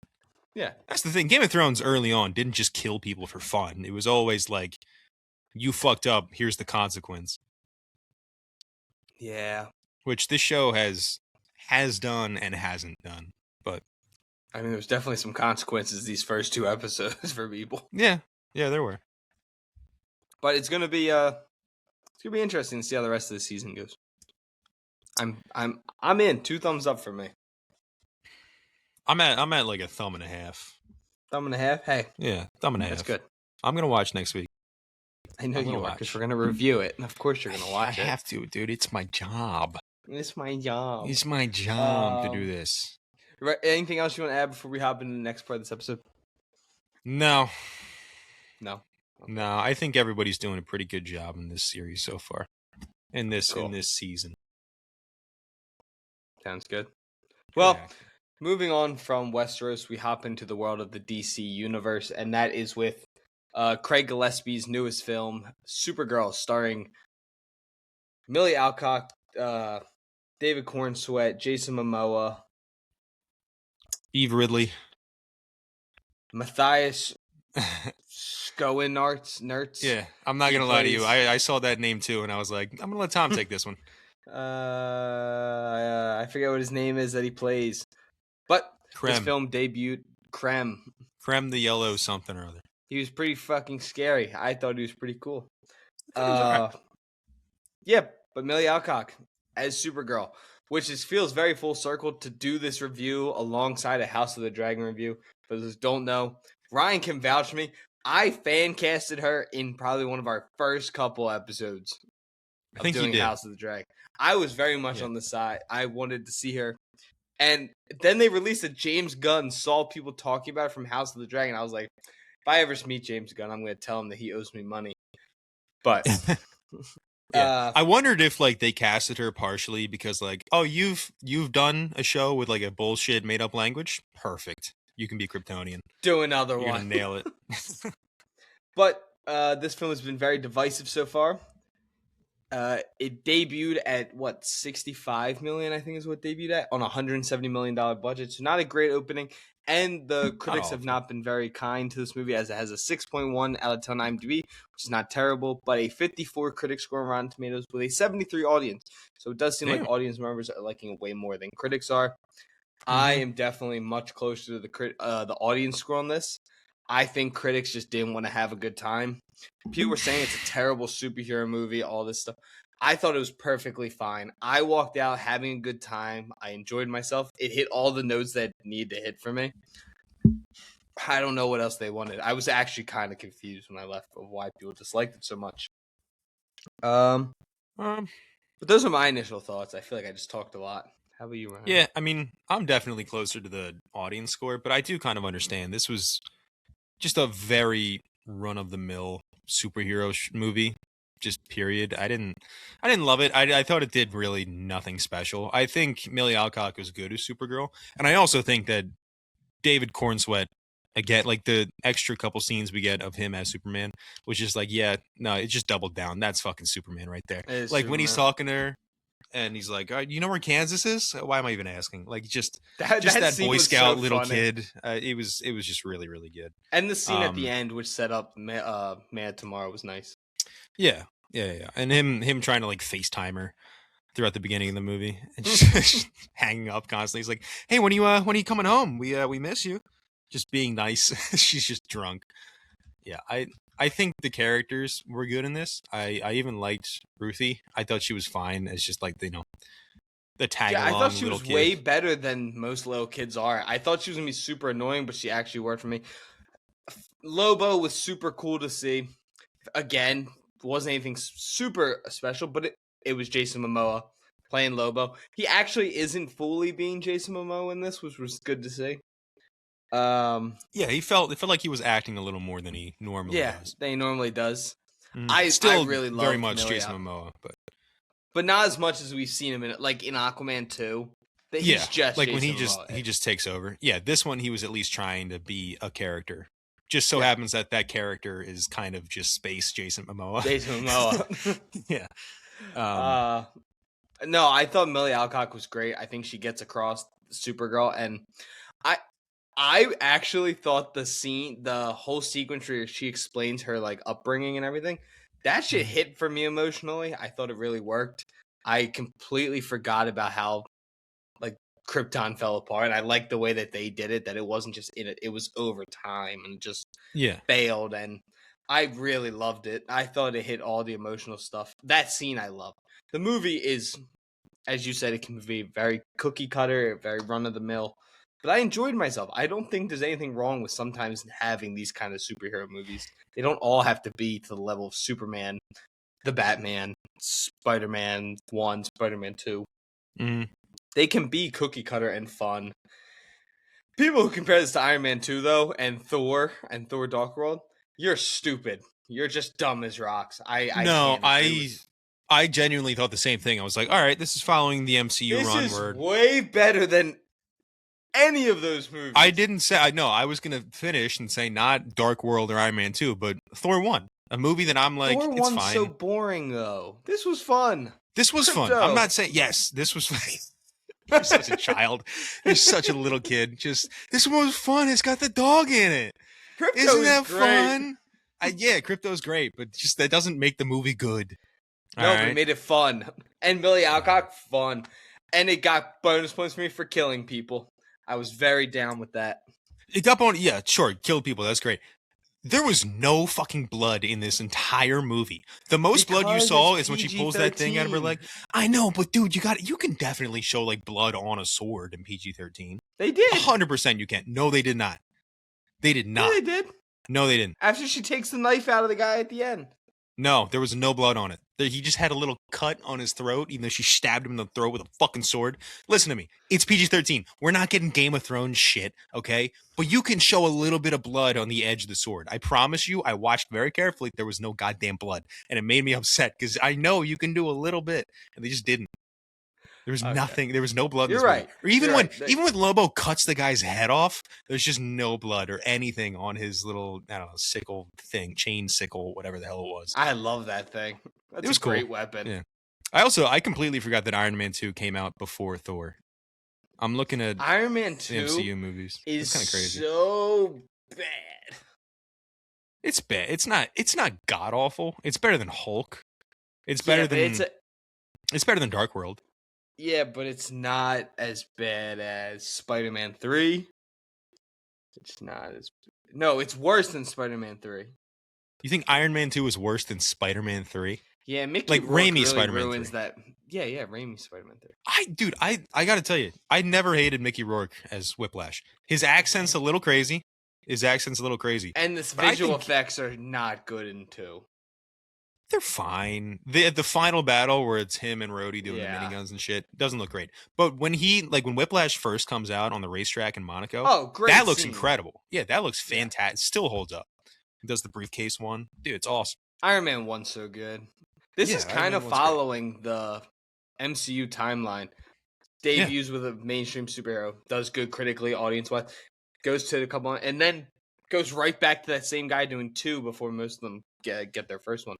Yeah. That's the thing. Game of Thrones early on didn't just kill people for fun. It was always like, you fucked up, here's the consequence. Yeah. Which this show has done and hasn't done. But I mean, there's definitely some consequences these first 2 episodes for people. Yeah, there were. But it's gonna be interesting to see how the rest of the season goes. I'm in. 2 thumbs up for me. I'm at like a thumb and a half. Thumb and a half? Hey. Yeah, thumb and a half. That's good. I'm gonna watch next week. I know you are, because we're gonna review it, and of course you're gonna watch it. I have to, dude. It's my job. It's my job. It's my job to do this. Right. Anything else you want to add before we hop into the next part of this episode? No. Okay. No, I think everybody's doing a pretty good job in this series so far. In this season. Sounds good. Well, moving on from Westeros, we hop into the world of the DC universe, and that is with Craig Gillespie's newest film, Supergirl, starring Millie Alcock, David Cornsweet, Jason Momoa, Eve Ridley, Matthias Schoenaerts. Yeah, I'm not going to lie to you. I saw that name too, and I was like, I'm going to let Tom take this one. I forget what his name is that he plays. But this film debuted. Krem the yellow something or other. He was pretty fucking scary. I thought he was pretty cool. Right. Yeah, but Millie Alcock as Supergirl, which feels very full circle to do this review alongside a House of the Dragon review. For those who don't know, Ryan can vouch for me. I fan casted her in probably one of our first couple episodes of doing House of the Dragon. I was very much on the side. I wanted to see her. And then they released a James Gunn, saw people talking about it from House of the Dragon. I was like, if I ever meet James Gunn, I'm going to tell him that he owes me money. But I wondered if like they casted her partially because like, oh, you've done a show with like a bullshit made up language. Perfect. You can be Kryptonian. Do another one. You're gonna nail it. But this film has been very divisive so far. It debuted at what, 65 million, I think is what it debuted at, on a $170 million budget. So not a great opening. And the critics have not been very kind to this movie, as it has a 6.1 out of 10 IMDb, which is not terrible, but a 54 critic score on Rotten Tomatoes with a 73 audience. So it does seem like audience members are liking it way more than critics are. I am definitely much closer to the audience score on this. I think critics just didn't want to have a good time. People were saying it's a terrible superhero movie, all this stuff. I thought it was perfectly fine. I walked out having a good time. I enjoyed myself. It hit all the notes that it needed to hit for me. I don't know what else they wanted. I was actually kind of confused when I left of why people disliked it so much. But those are my initial thoughts. I feel like I just talked a lot. How about you, Ryan? Yeah, I mean, I'm definitely closer to the audience score, but I do kind of understand. This was just a very run-of-the-mill superhero movie, just period. I didn't love it. I thought it did really nothing special. I think Millie Alcock was good as Supergirl, and I also think that David Cornsweet, again, like the extra couple scenes we get of him as Superman, was just like, yeah, no, it just doubled down. That's fucking Superman right there. Like Superman. When he's talking to her, and he's like, you know where Kansas is? Why am I even asking? Like, just that Boy Scout so little kid. It was just really, really good. And the scene at the end, which set up Mad Tomorrow, was nice. Yeah. And him trying to like FaceTime her throughout the beginning of the movie and just hanging up constantly. He's like, hey, when are you coming home? We miss you. Just being nice. She's just drunk. Yeah, I think the characters were good in this. I even liked Ruthie. I thought she was fine as just like, the tag along. I thought she was kid. way better than most little kids are. I thought she was going to be super annoying, but she actually worked for me. Lobo was super cool to see. Again, wasn't anything super special, but it was Jason Momoa playing Lobo. He actually isn't fully being Jason Momoa in this, which was good to see. Yeah, it felt like he was acting a little more than he normally Yeah, does. they normally does. Mm. I Still really very loved much Millie, Jason Momoa, but not as much as we've seen him in Aquaman 2. That yeah, he's just like when Jason Momoa. he just takes over. Yeah, this one he was at least trying to be a character. Just so Yeah. happens that character is kind of just space Jason Momoa. Jason Momoa. Yeah. No, I thought Millie Alcock was great. I think she gets across Supergirl, and I I actually thought the whole sequence where she explains her like upbringing and everything, that shit hit for me emotionally. I thought it really worked. I completely forgot about how like Krypton fell apart. I liked the way that they did it. That it wasn't just in it; it was over time and just Yeah. failed. And I really loved it. I thought it hit all the emotional stuff. That scene I love. The movie is, as you said, it can be very cookie cutter, very run of the mill. But I enjoyed myself. I don't think there's anything wrong with sometimes having these kind of superhero movies. They don't all have to be to the level of Superman, the Batman, Spider-Man 1, Spider-Man 2. Mm. They can be cookie cutter and fun. People who compare this to Iron Man 2, though, and Thor Dark World, you're stupid. You're just dumb as rocks. I No, can't agree with. I genuinely thought the same thing. I was like, all right, this is following the MCU This run is where way better than any of those movies. I didn't say I know I was gonna finish and say not Dark World or Iron Man 2, but Thor 1. A movie that I'm like, Thor it's 1's fine. so boring, though. This was fun. This was fun. I'm not saying yes, this was fun. You're such a child. You're such a little kid. Just this one was fun. It's got the dog in it. Krypto Isn't that great. fun? Yeah, Krypto's great, but just that doesn't make the movie good. No, but it made it fun. And Millie Alcock, fun. And it got bonus points for me for killing people. I was very down with that. It got bonus. Yeah, sure, kill people. That's great. There was no fucking blood in this entire movie. The most blood you saw is when she pulls that thing out of her leg. I know, but dude, you can definitely show like blood on a sword in PG-13. They did. 100% you can. No, they did not. They did not. Yeah, they did. No, they didn't. After she takes the knife out of the guy at the end. No, there was no blood on it. He just had a little cut on his throat, even though she stabbed him in the throat with a fucking sword. Listen to me. It's PG-13. We're not getting Game of Thrones shit, okay? But you can show a little bit of blood on the edge of the sword. I promise you, I watched very carefully. There was no goddamn blood. And it made me upset because I know you can do a little bit. And they just didn't. There was nothing. There was no blood. You're right. Or even when Lobo cuts the guy's head off, there's just no blood or anything on his little, I don't know, sickle thing, chain sickle, whatever the hell it was. I love that thing. That's it was a great cool. weapon. Yeah. I completely forgot that Iron Man 2 came out before Thor. I'm looking at Iron Man 2 the MCU movies. Is kind of crazy. So bad. It's bad. It's not god awful. It's better than Hulk. It's better than it's better than Dark World. Yeah, but it's not as bad as Spider-Man 3. It's not as... No, it's worse than Spider-Man 3. You think Iron Man 2 is worse than Spider-Man 3? Yeah, Mickey like Rourke Raimi really Spider-Man ruins 3. that. Yeah, Raimi Spider-Man 3. I got to tell you, I never hated Mickey Rourke as Whiplash. His accent's a little crazy. And the visual effects are not good in 2. They're fine. The final battle where it's him and Rhodey doing the miniguns and shit doesn't look great. But when when Whiplash first comes out on the racetrack in Monaco, that looks incredible. Yeah, that looks fantastic. Still holds up. He does the briefcase one. Dude, it's awesome. Iron Man 1's so good. This is kind of following the MCU timeline. Debuts with a mainstream superhero, does good critically, audience-wise, goes to a couple, and then goes right back to that same guy doing 2 before most of them get their first one.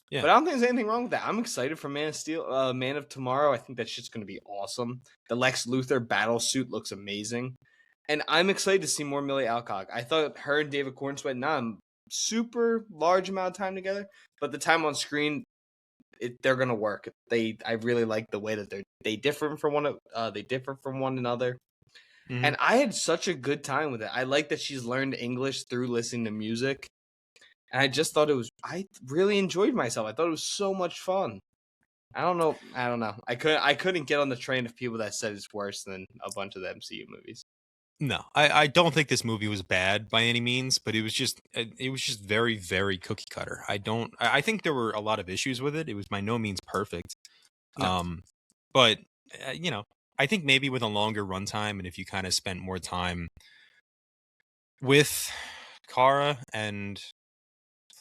Yeah. But I don't think there's anything wrong with that. I'm excited for Man of Steel, Man of Tomorrow. I think that shit's going to be awesome. The Lex Luthor battle suit looks amazing. And I'm excited to see more Millie Alcock. I thought her and David Corn spent not a super large amount of time together, but the time on screen, they're going to work. I really like the way that they differ from one another. Mm-hmm. And I had such a good time with it. I like that she's learned English through listening to music. And I just thought I really enjoyed myself. I thought it was so much fun. I don't know. I couldn't get on the train of people that said it's worse than a bunch of the MCU movies. No, I don't think this movie was bad by any means, but it was just very, very cookie cutter. I think there were a lot of issues with it. It was by no means perfect. No. But I think maybe with a longer runtime and if you kind of spent more time with Kara and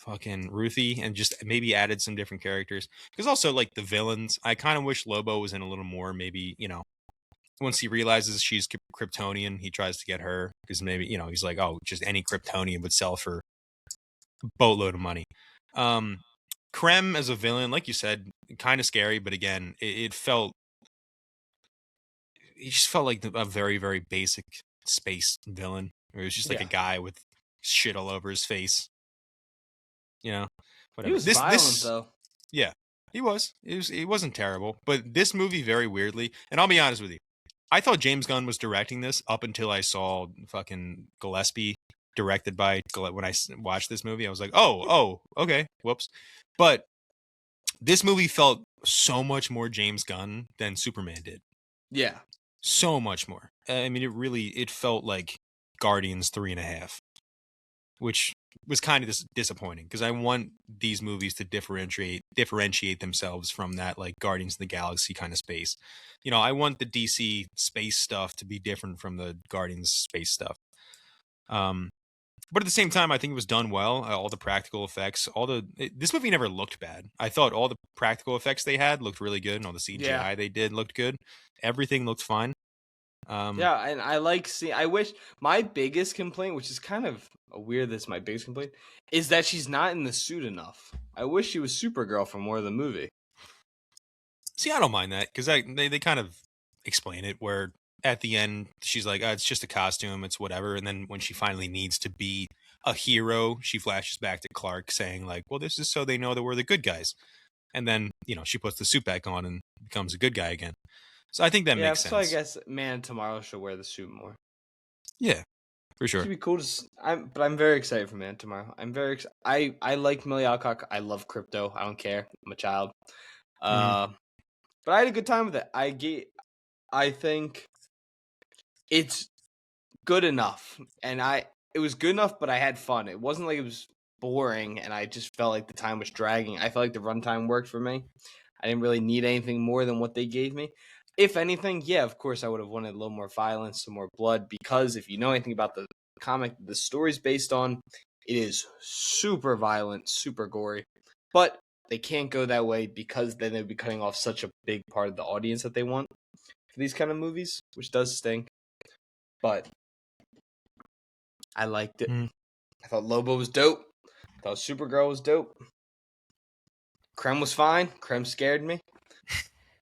fucking Ruthie, and just maybe added some different characters. Because also, like, the villains, I kind of wish Lobo was in a little more. Maybe, once he realizes she's Kryptonian, he tries to get her because maybe, he's like, oh, just any Kryptonian would sell for a boatload of money. Krem as a villain, like you said, kind of scary, but again, it just felt like a very, very basic space villain. It was just like a guy with shit all over his face. Whatever. He was violent though. Yeah, he was. It wasn't terrible, but this movie very weirdly, and I'll be honest with you, I thought James Gunn was directing this up until I saw fucking Gillespie directed by when I watched this movie. I was like, oh, okay, whoops. But this movie felt so much more James Gunn than Superman did. Yeah. So much more. I mean, it felt like Guardians 3.5, which was kind of disappointing because I want these movies to differentiate themselves from that, like, Guardians of the Galaxy kind of space. I want the DC space stuff to be different from the Guardians space stuff. But at the same time, I think it was done well. All the practical effects, this movie never looked bad. I thought all the practical effects they had looked really good, and all the CGI they did looked good. Everything looked fine. Yeah, and I wish my biggest complaint, which is kind of weird, that's my biggest complaint, is that she's not in the suit enough. I wish she was Supergirl for more of the movie. See, I don't mind that because they kind of explain it where at the end she's like, it's just a costume, it's whatever, and then when she finally needs to be a hero, she flashes back to Clark saying like, well, this is so they know that we're the good guys, and then she puts the suit back on and becomes a good guy again. So I think that makes sense. So I guess Man Tomorrow should wear the suit more. Yeah, for sure. It'd be cool but I'm very excited for Man Tomorrow. I'm very excited. I like Millie Alcock. I love crypto. I don't care. I'm a child. But I had a good time with it. I think it's good enough, and it was good enough, but I had fun. It wasn't like it was boring, and I just felt like the time was dragging. I felt like the runtime worked for me. I didn't really need anything more than what they gave me. If anything, yeah, of course, I would have wanted a little more violence, some more blood, because if you know anything about the comic the story's based on, it is super violent, super gory. But they can't go that way because then they'd be cutting off such a big part of the audience that they want for these kind of movies, which does stink. But I liked it. I thought Lobo was dope. I thought Supergirl was dope. Krem was fine. Krem scared me.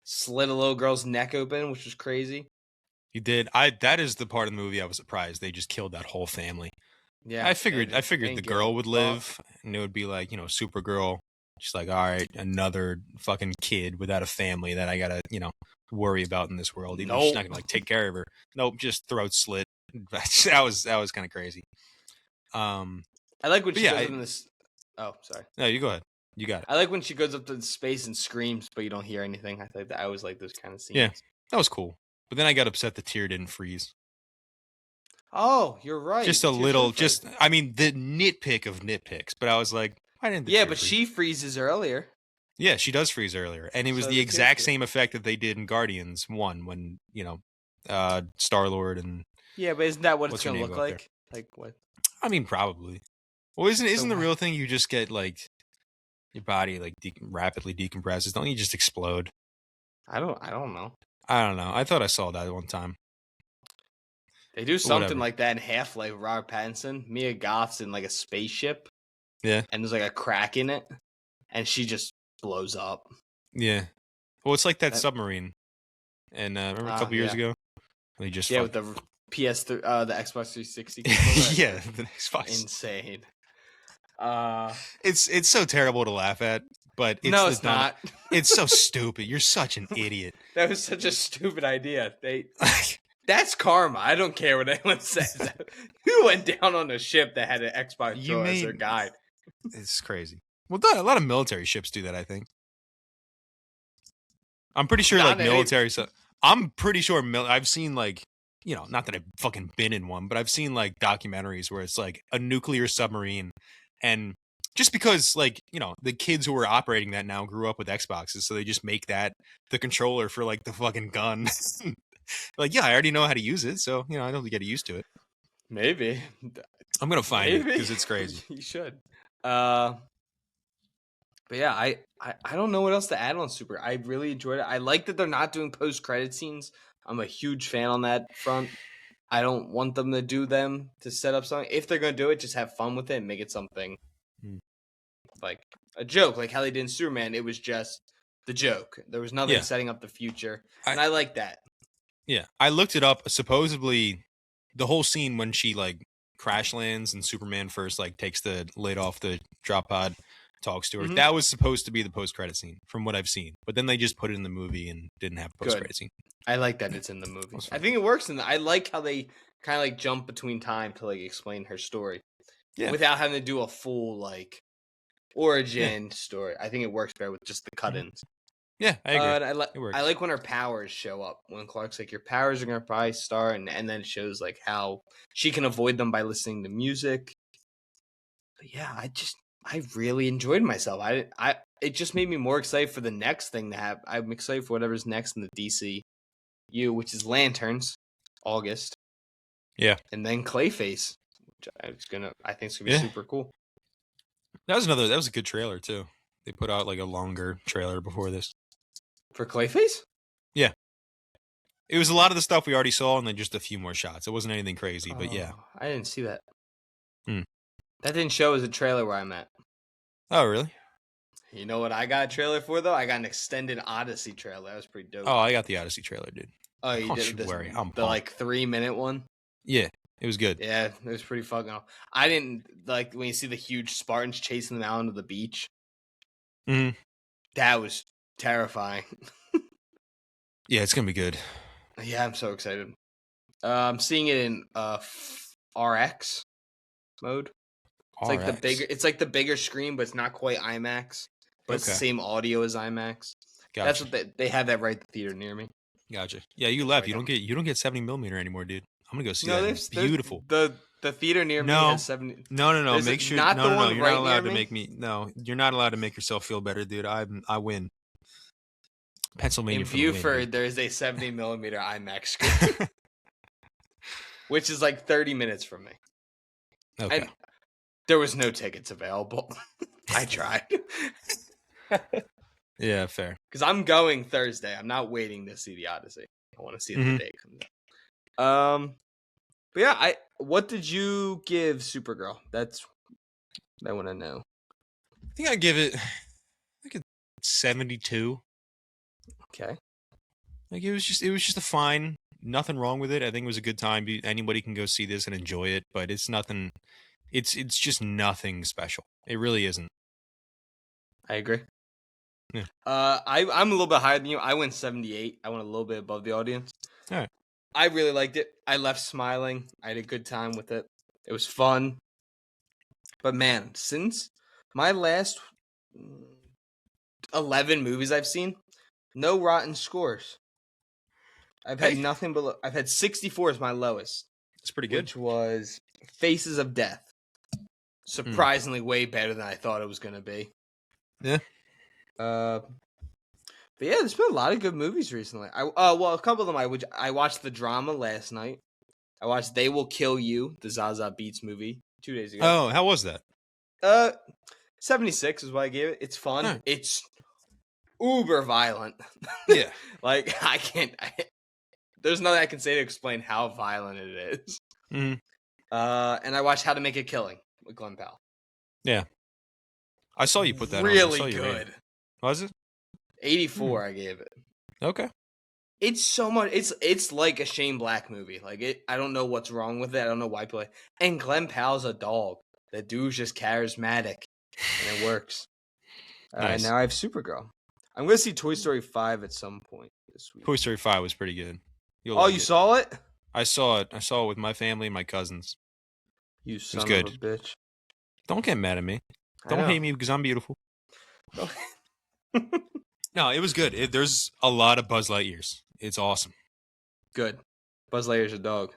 Slit a little girl's neck open, which was crazy. He did. That is the part of the movie I was surprised they just killed that whole family. Yeah, I figured the girl would live, and it would be like, Supergirl. She's like, all right, another fucking kid without a family that I gotta, worry about in this world. Even she's not gonna take care of her. Nope, just throat slit. That was kind of crazy. I like when she goes in this. Oh, sorry. No, you go ahead. You got it. I like when she goes up to space and screams, but you don't hear anything. I always like those kind of scenes. Yeah, that was cool. But then I got upset the tear didn't freeze. Oh, you're right. Just a little, the nitpick of nitpicks. But I was like, why didn't the tear freeze? She freezes earlier. Yeah, she does freeze earlier. And it was the exact same effect that they did in Guardians 1 when, Star-Lord and... Yeah, but isn't that what it's going to look like? Like what? I mean, probably. Well, isn't the real thing you just get, like, your body, like, rapidly decompresses? Don't you just explode? I don't know. I don't know. I thought I saw that one time. They do something like that in Half-Life. Robert Pattinson, Mia Goth's in like a spaceship. Yeah. And there's like a crack in it, and she just blows up. Yeah. Well, it's like that submarine. And remember a couple years ago? They just with the PS3, the Xbox 360. Yeah, the Xbox. Insane. It's so terrible to laugh at. But it's not. It's so stupid. You're such an idiot. That was such a stupid idea. That's karma. I don't care what anyone says. Who went down on a ship that had an Xbox as their guide? It's crazy. Well, a lot of military ships do that, I think. I'm pretty sure, military stuff. I'm pretty sure I've seen, not that I've fucking been in one, but I've seen, documentaries where it's, a nuclear submarine. And just because, the kids who are operating that now grew up with Xboxes, so they just make that the controller for, the fucking gun. I already know how to use it, so, I don't get used to it. Maybe. I'm gonna find it Maybe because it's crazy. you should. But yeah, I don't know what else to add on Super. I really enjoyed it. I like that they're not doing post credit scenes. I'm a huge fan on that front. I don't want them to do them to set up something. If they're gonna do it, just have fun with it and make it something like a joke, like how they did in Superman. It was just the joke. There was nothing setting up the future, and I like that. Yeah, I looked it up. Supposedly, the whole scene when she like crash lands and Superman first like takes the lid off the drop pod, talks to her. Mhm. That was supposed to be the post credit scene, from what I've seen. But then they just put it in the movie and didn't have a post credit scene. I like that it's in the movie. I think it works, and I like how they kind of like jump between time to like explain her story, without having to do a full like origin story. I think it works better with just the cut-ins. Yeah, I agree. And I like when her powers show up. When Clark's like, your powers are gonna probably start, and then it shows like how she can avoid them by listening to music. But yeah, I really enjoyed myself. It just made me more excited for the next thing to happen. I'm excited for whatever's next in the DCU, which is Lanterns, August. Yeah, and then Clayface, which I think it's gonna be super cool. That was a good trailer too. They put out like a longer trailer before this. For Clayface? Yeah. It was a lot of the stuff we already saw and then just a few more shots. It wasn't anything crazy, but yeah. I didn't see that. That didn't show as a trailer where I'm at. Oh, really? You know what I got a trailer for, though? I got an extended Odyssey trailer. That was pretty dope. Oh, I got the Odyssey trailer, dude. Oh, you did this, worry. I'm the like 3-minute one? Yeah, it was good. Yeah, it was pretty fucking awesome. I didn't like when you see the huge Spartans chasing them out onto the beach. That was terrifying. Yeah, it's gonna be good. Yeah, I'm so excited. I'm seeing it in RX mode. It's like the bigger. It's like the bigger screen, but it's not quite IMAX. But it's the same audio as IMAX. Gotcha. That's what they have that right at the theater near me. Gotcha. Yeah, you left. You don't get 70mm anymore, dude. I'm gonna go see that. It's beautiful. The theater near me has 70. No. Make sure. Not the one you're right not allowed to make me. No, you're not allowed to make yourself feel better, dude. I win. Pennsylvania. In Buford, there's a 70mm IMAX screen, which is like 30 minutes from me. Okay. And there was no tickets available. I tried. Yeah, fair. Because I'm going Thursday. I'm not waiting to see the Odyssey. I want to see it the day it comes out. But yeah, what did you give Supergirl? I want to know. I think I give it like a 72. Okay. Like it was just a fine, nothing wrong with it. I think it was a good time. Anybody can go see this and enjoy it, but it's nothing. It's just nothing special. It really isn't. I agree. Yeah. I'm a little bit higher than you. I went 78. I went a little bit above the audience. All right. I really liked it. I left smiling. I had a good time with it. It was fun. But man, since my last 11 movies I've seen, no rotten scores. I've had nothing but I've had 64 as my lowest. That's pretty good. Which was Faces of Death. Surprisingly way better than I thought it was going to be. Yeah. But yeah, there's been a lot of good movies recently. A couple of them I watched the drama last night. I watched They Will Kill You, the Zaza Beetz movie, 2 days ago. Oh, how was that? 76 is what I gave it. It's fun. Huh. It's uber violent. Yeah. Like there's nothing I can say to explain how violent it is. Mm-hmm. And I watched How to Make a Killing with Glenn Powell. Yeah. I saw you put that really on. Good. Was it? 84 I gave it. Okay. It's so much. It's like a Shane Black movie. Like I don't know what's wrong with it. I don't know why people. And Glenn Powell's a dog. That dude's just charismatic, and it works. Nice. And now I have Supergirl. I'm gonna see Toy Story 5 at some point this week. Toy Story 5 was pretty good. You saw it? I saw it. I saw it with my family and my cousins. You son of a bitch! Don't get mad at me. Don't hate me because I'm beautiful. No, it was good. There's a lot of Buzz Lightyears. It's awesome. Good. Buzz Lightyear's a dog.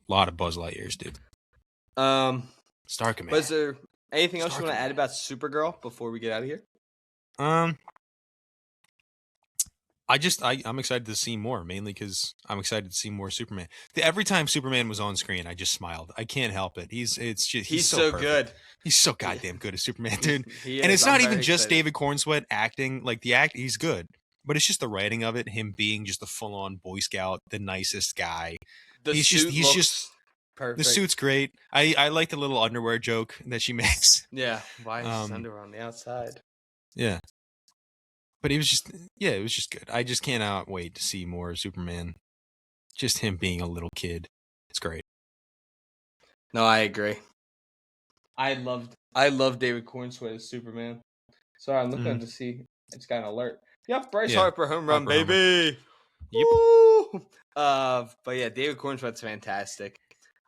A lot of Buzz Lightyears, dude. Star Command. Was there anything else you want to add about Supergirl before we get out of here? I'm excited to see more, mainly because I'm excited to see more Superman. Every time Superman was on screen, I just smiled. I can't help it. He's so so perfect. good. He's so goddamn good as Superman, dude. He And is. it's I'm not very even just excited. David Cornsweet acting. Like the act, he's good, but it's just the writing of it. Him being just a full-on Boy Scout, the nicest guy. The He's suit just looks the perfect. suit's great. I like the little underwear joke that she makes. Yeah. Why is his underwear on the outside? Yeah. But it was just good. I just cannot wait to see more Superman. Just him being a little kid. It's great. No, I agree. I loved David Cornsweet as Superman. Sorry, I'm looking to see. It's got an alert. Yep, Bryce Harper home run, Harper baby. Yep. Woo! But yeah, David Cornsweet's fantastic.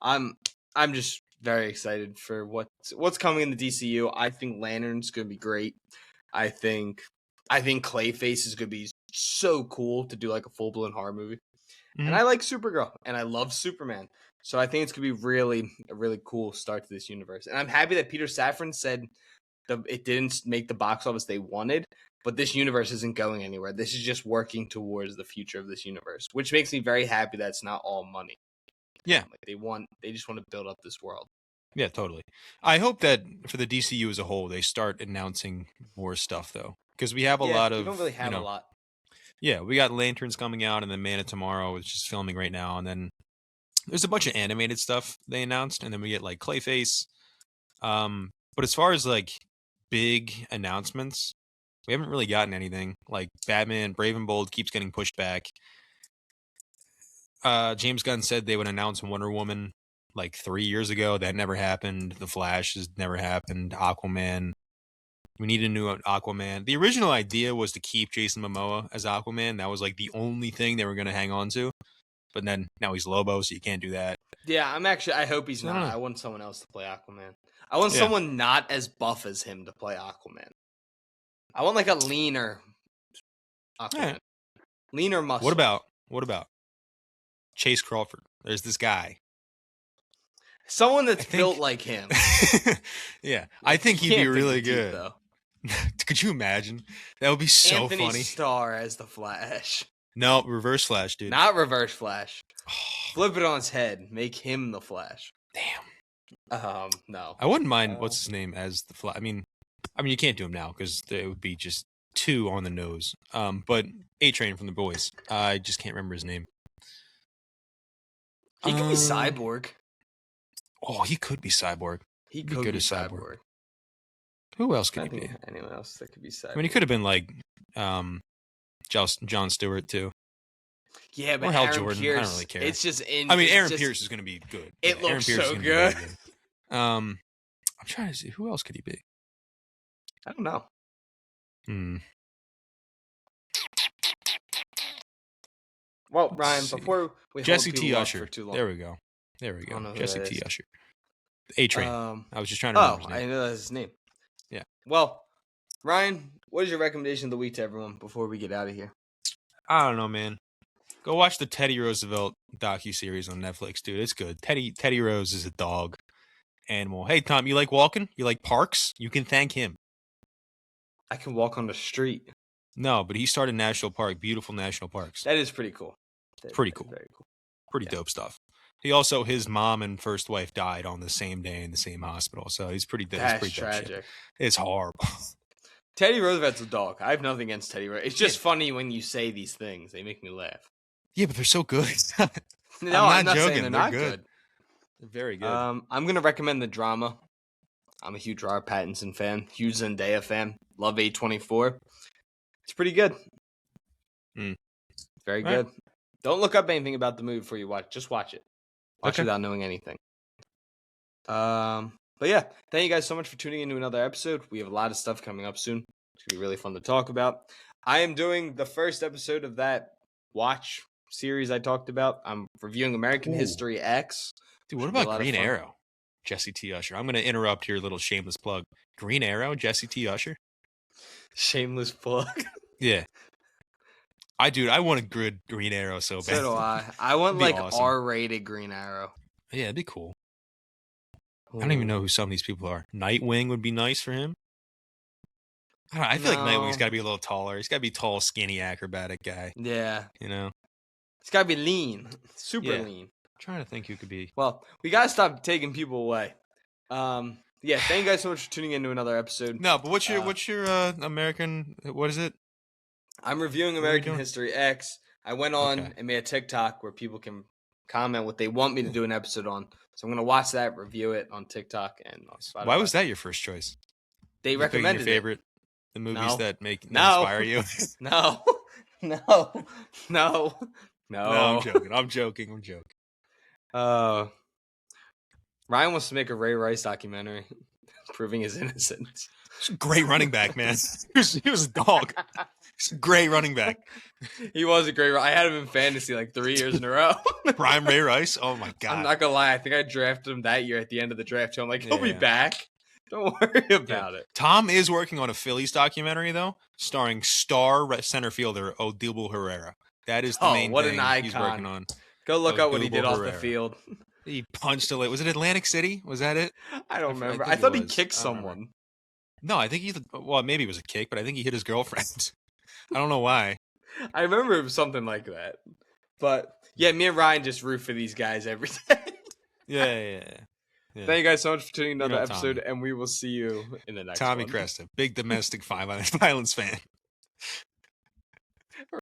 I'm just very excited for what's coming in the DCU. I think Lantern's gonna be great. I think Clayface is gonna be so cool to do like a full blown horror movie. And I like Supergirl, and I love Superman. So I think it's gonna be a really cool start to this universe. And I'm happy that Peter Safran said it didn't make the box office they wanted, but this universe isn't going anywhere. This is just working towards the future of this universe, which makes me very happy that it's not all money. Yeah, they just want to build up this world. Yeah, totally. I hope that for the DCU as a whole, they start announcing more stuff though, because we have a lot of. We don't really have a lot. Yeah, we got Lanterns coming out, and then Man of Tomorrow is just filming right now, and then there's a bunch of animated stuff they announced, and then we get like Clayface. But as far as like big announcements, we haven't really gotten anything. Like Batman, Brave and Bold keeps getting pushed back. James Gunn said they would announce Wonder Woman like 3 years ago. That never happened. The Flash has never happened. Aquaman. We need a new Aquaman. The original idea was to keep Jason Momoa as Aquaman. That was like the only thing they were going to hang on to. But then now he's Lobo, so you can't do that. Yeah, I hope he's not. I want someone else to play Aquaman. I want someone not as buff as him to play Aquaman. I want like a leaner Aquaman. Right. Leaner muscle. What about Chase Crawford? There's this guy. Someone that's built like him. Yeah. I think he'd be really good. Though. Could you imagine? That would be so Anthony funny. Starr as the Flash. No, Reverse Flash, dude. Not Reverse Flash. Flip it on its head. Make him the Flash. Damn. No. I wouldn't mind what's his name as the Flash. I mean, you can't do him now because it would be just too on the nose. But A-Train from The Boys. I just can't remember his name. He could be Cyborg. Oh, he could be Cyborg. He could be good as Cyborg. Who else could he be? Anyone else that could be Cyborg? I mean, he could have been like John Stewart too. Yeah, but or Hal Aaron Jordan. Pierce, I don't really care. It's just Aaron Pierce is going to be good. It looks so good. I'm trying to see who else could he be. I don't know. Well, Ryan, before we Jesse hold T. people Usher. Up for too long. There we go. Jesse T. Usher. A-Train. I was just trying to remember his name. I know that's his name. Yeah. Well, Ryan, what is your recommendation of the week to everyone before we get out of here? I don't know, man. Go watch the Teddy Roosevelt docuseries on Netflix, dude. It's good. Teddy Rose is a dog animal. Hey, Tom, you like walking? You like parks? You can thank him. I can walk on the street. No, but he started national park, beautiful national parks. That is pretty cool. Pretty cool. Very cool. Pretty dope stuff. His mom and first wife died on the same day in the same hospital. So he's pretty dope. That's tragic. Shit. It's horrible. Teddy Roosevelt's a dog. I have nothing against Teddy Roosevelt. It's just funny when you say these things. They make me laugh. Yeah, but they're so good. No, I'm not joking. They're not good. They're very good. I'm going to recommend the drama. I'm a huge Robert Pattinson fan. Huge Zendaya fan. Love A24. It's pretty good. Very good. Right. Don't look up anything about the movie before you watch. Just watch it. Watch it without knowing anything. But yeah, thank you guys so much for tuning into another episode. We have a lot of stuff coming up soon. It's going to be really fun to talk about. I am doing the first episode of that watch series I talked about. I'm reviewing American History X. Dude, what about Green Arrow? Jesse T. Usher. I'm going to interrupt your little shameless plug. Green Arrow, Jesse T. Usher? Shameless plug. Yeah. I want a good Green Arrow so bad. So do I. I want like awesome. R-rated Green Arrow. Yeah, it'd be cool. I don't even know who some of these people are. Nightwing would be nice for him. I don't know, I feel like Nightwing's No. got to be a little taller. He's got to be tall, skinny, acrobatic guy. Yeah. You know? It's got to be lean. Super Yeah. lean. I'm trying to think who could be. Well, we got to stop taking people away. Yeah, thank you guys so much for tuning in to another episode. No, but what's your American? What is it? I'm reviewing are you American doing? History X. I went on Okay. and made a TikTok where people can comment what they want me to do an episode on. So I'm going to watch that, review it on TikTok and on Spotify. Why was that your first choice? They You picking recommended your favorite, the movies No. that make No. inspire you? No. No. No. No, I'm joking. Ryan wants to make a Ray Rice documentary proving his innocence. He's a great running back, man. He was a dog. He's a great running back. He was a great. I had him in fantasy like 3 years in a row. Prime Ray Rice. Oh my god. I'm not gonna lie. I think I drafted him that year at the end of the draft. So I'm like, he'll be Yeah. back. Don't worry about it. Tom is working on a Phillies documentary though, starring star center fielder Odubel Herrera. That is the main what thing an he's icon. working on. Go look up what he Odubel did off the Herrera. field. He punched a. Was it Atlantic City? Was that it? I don't remember. think I thought he was. kicked I don't remember. someone. No, I think he. Well, maybe it was a kick, but I think he hit his girlfriend. I don't know why. I remember it was something like that. But yeah, me and Ryan just root for these guys every day. Yeah. Thank you guys so much for tuning in to another Tommy. episode, and we will see you in the next Tommy one. Cresta, big domestic violence fan.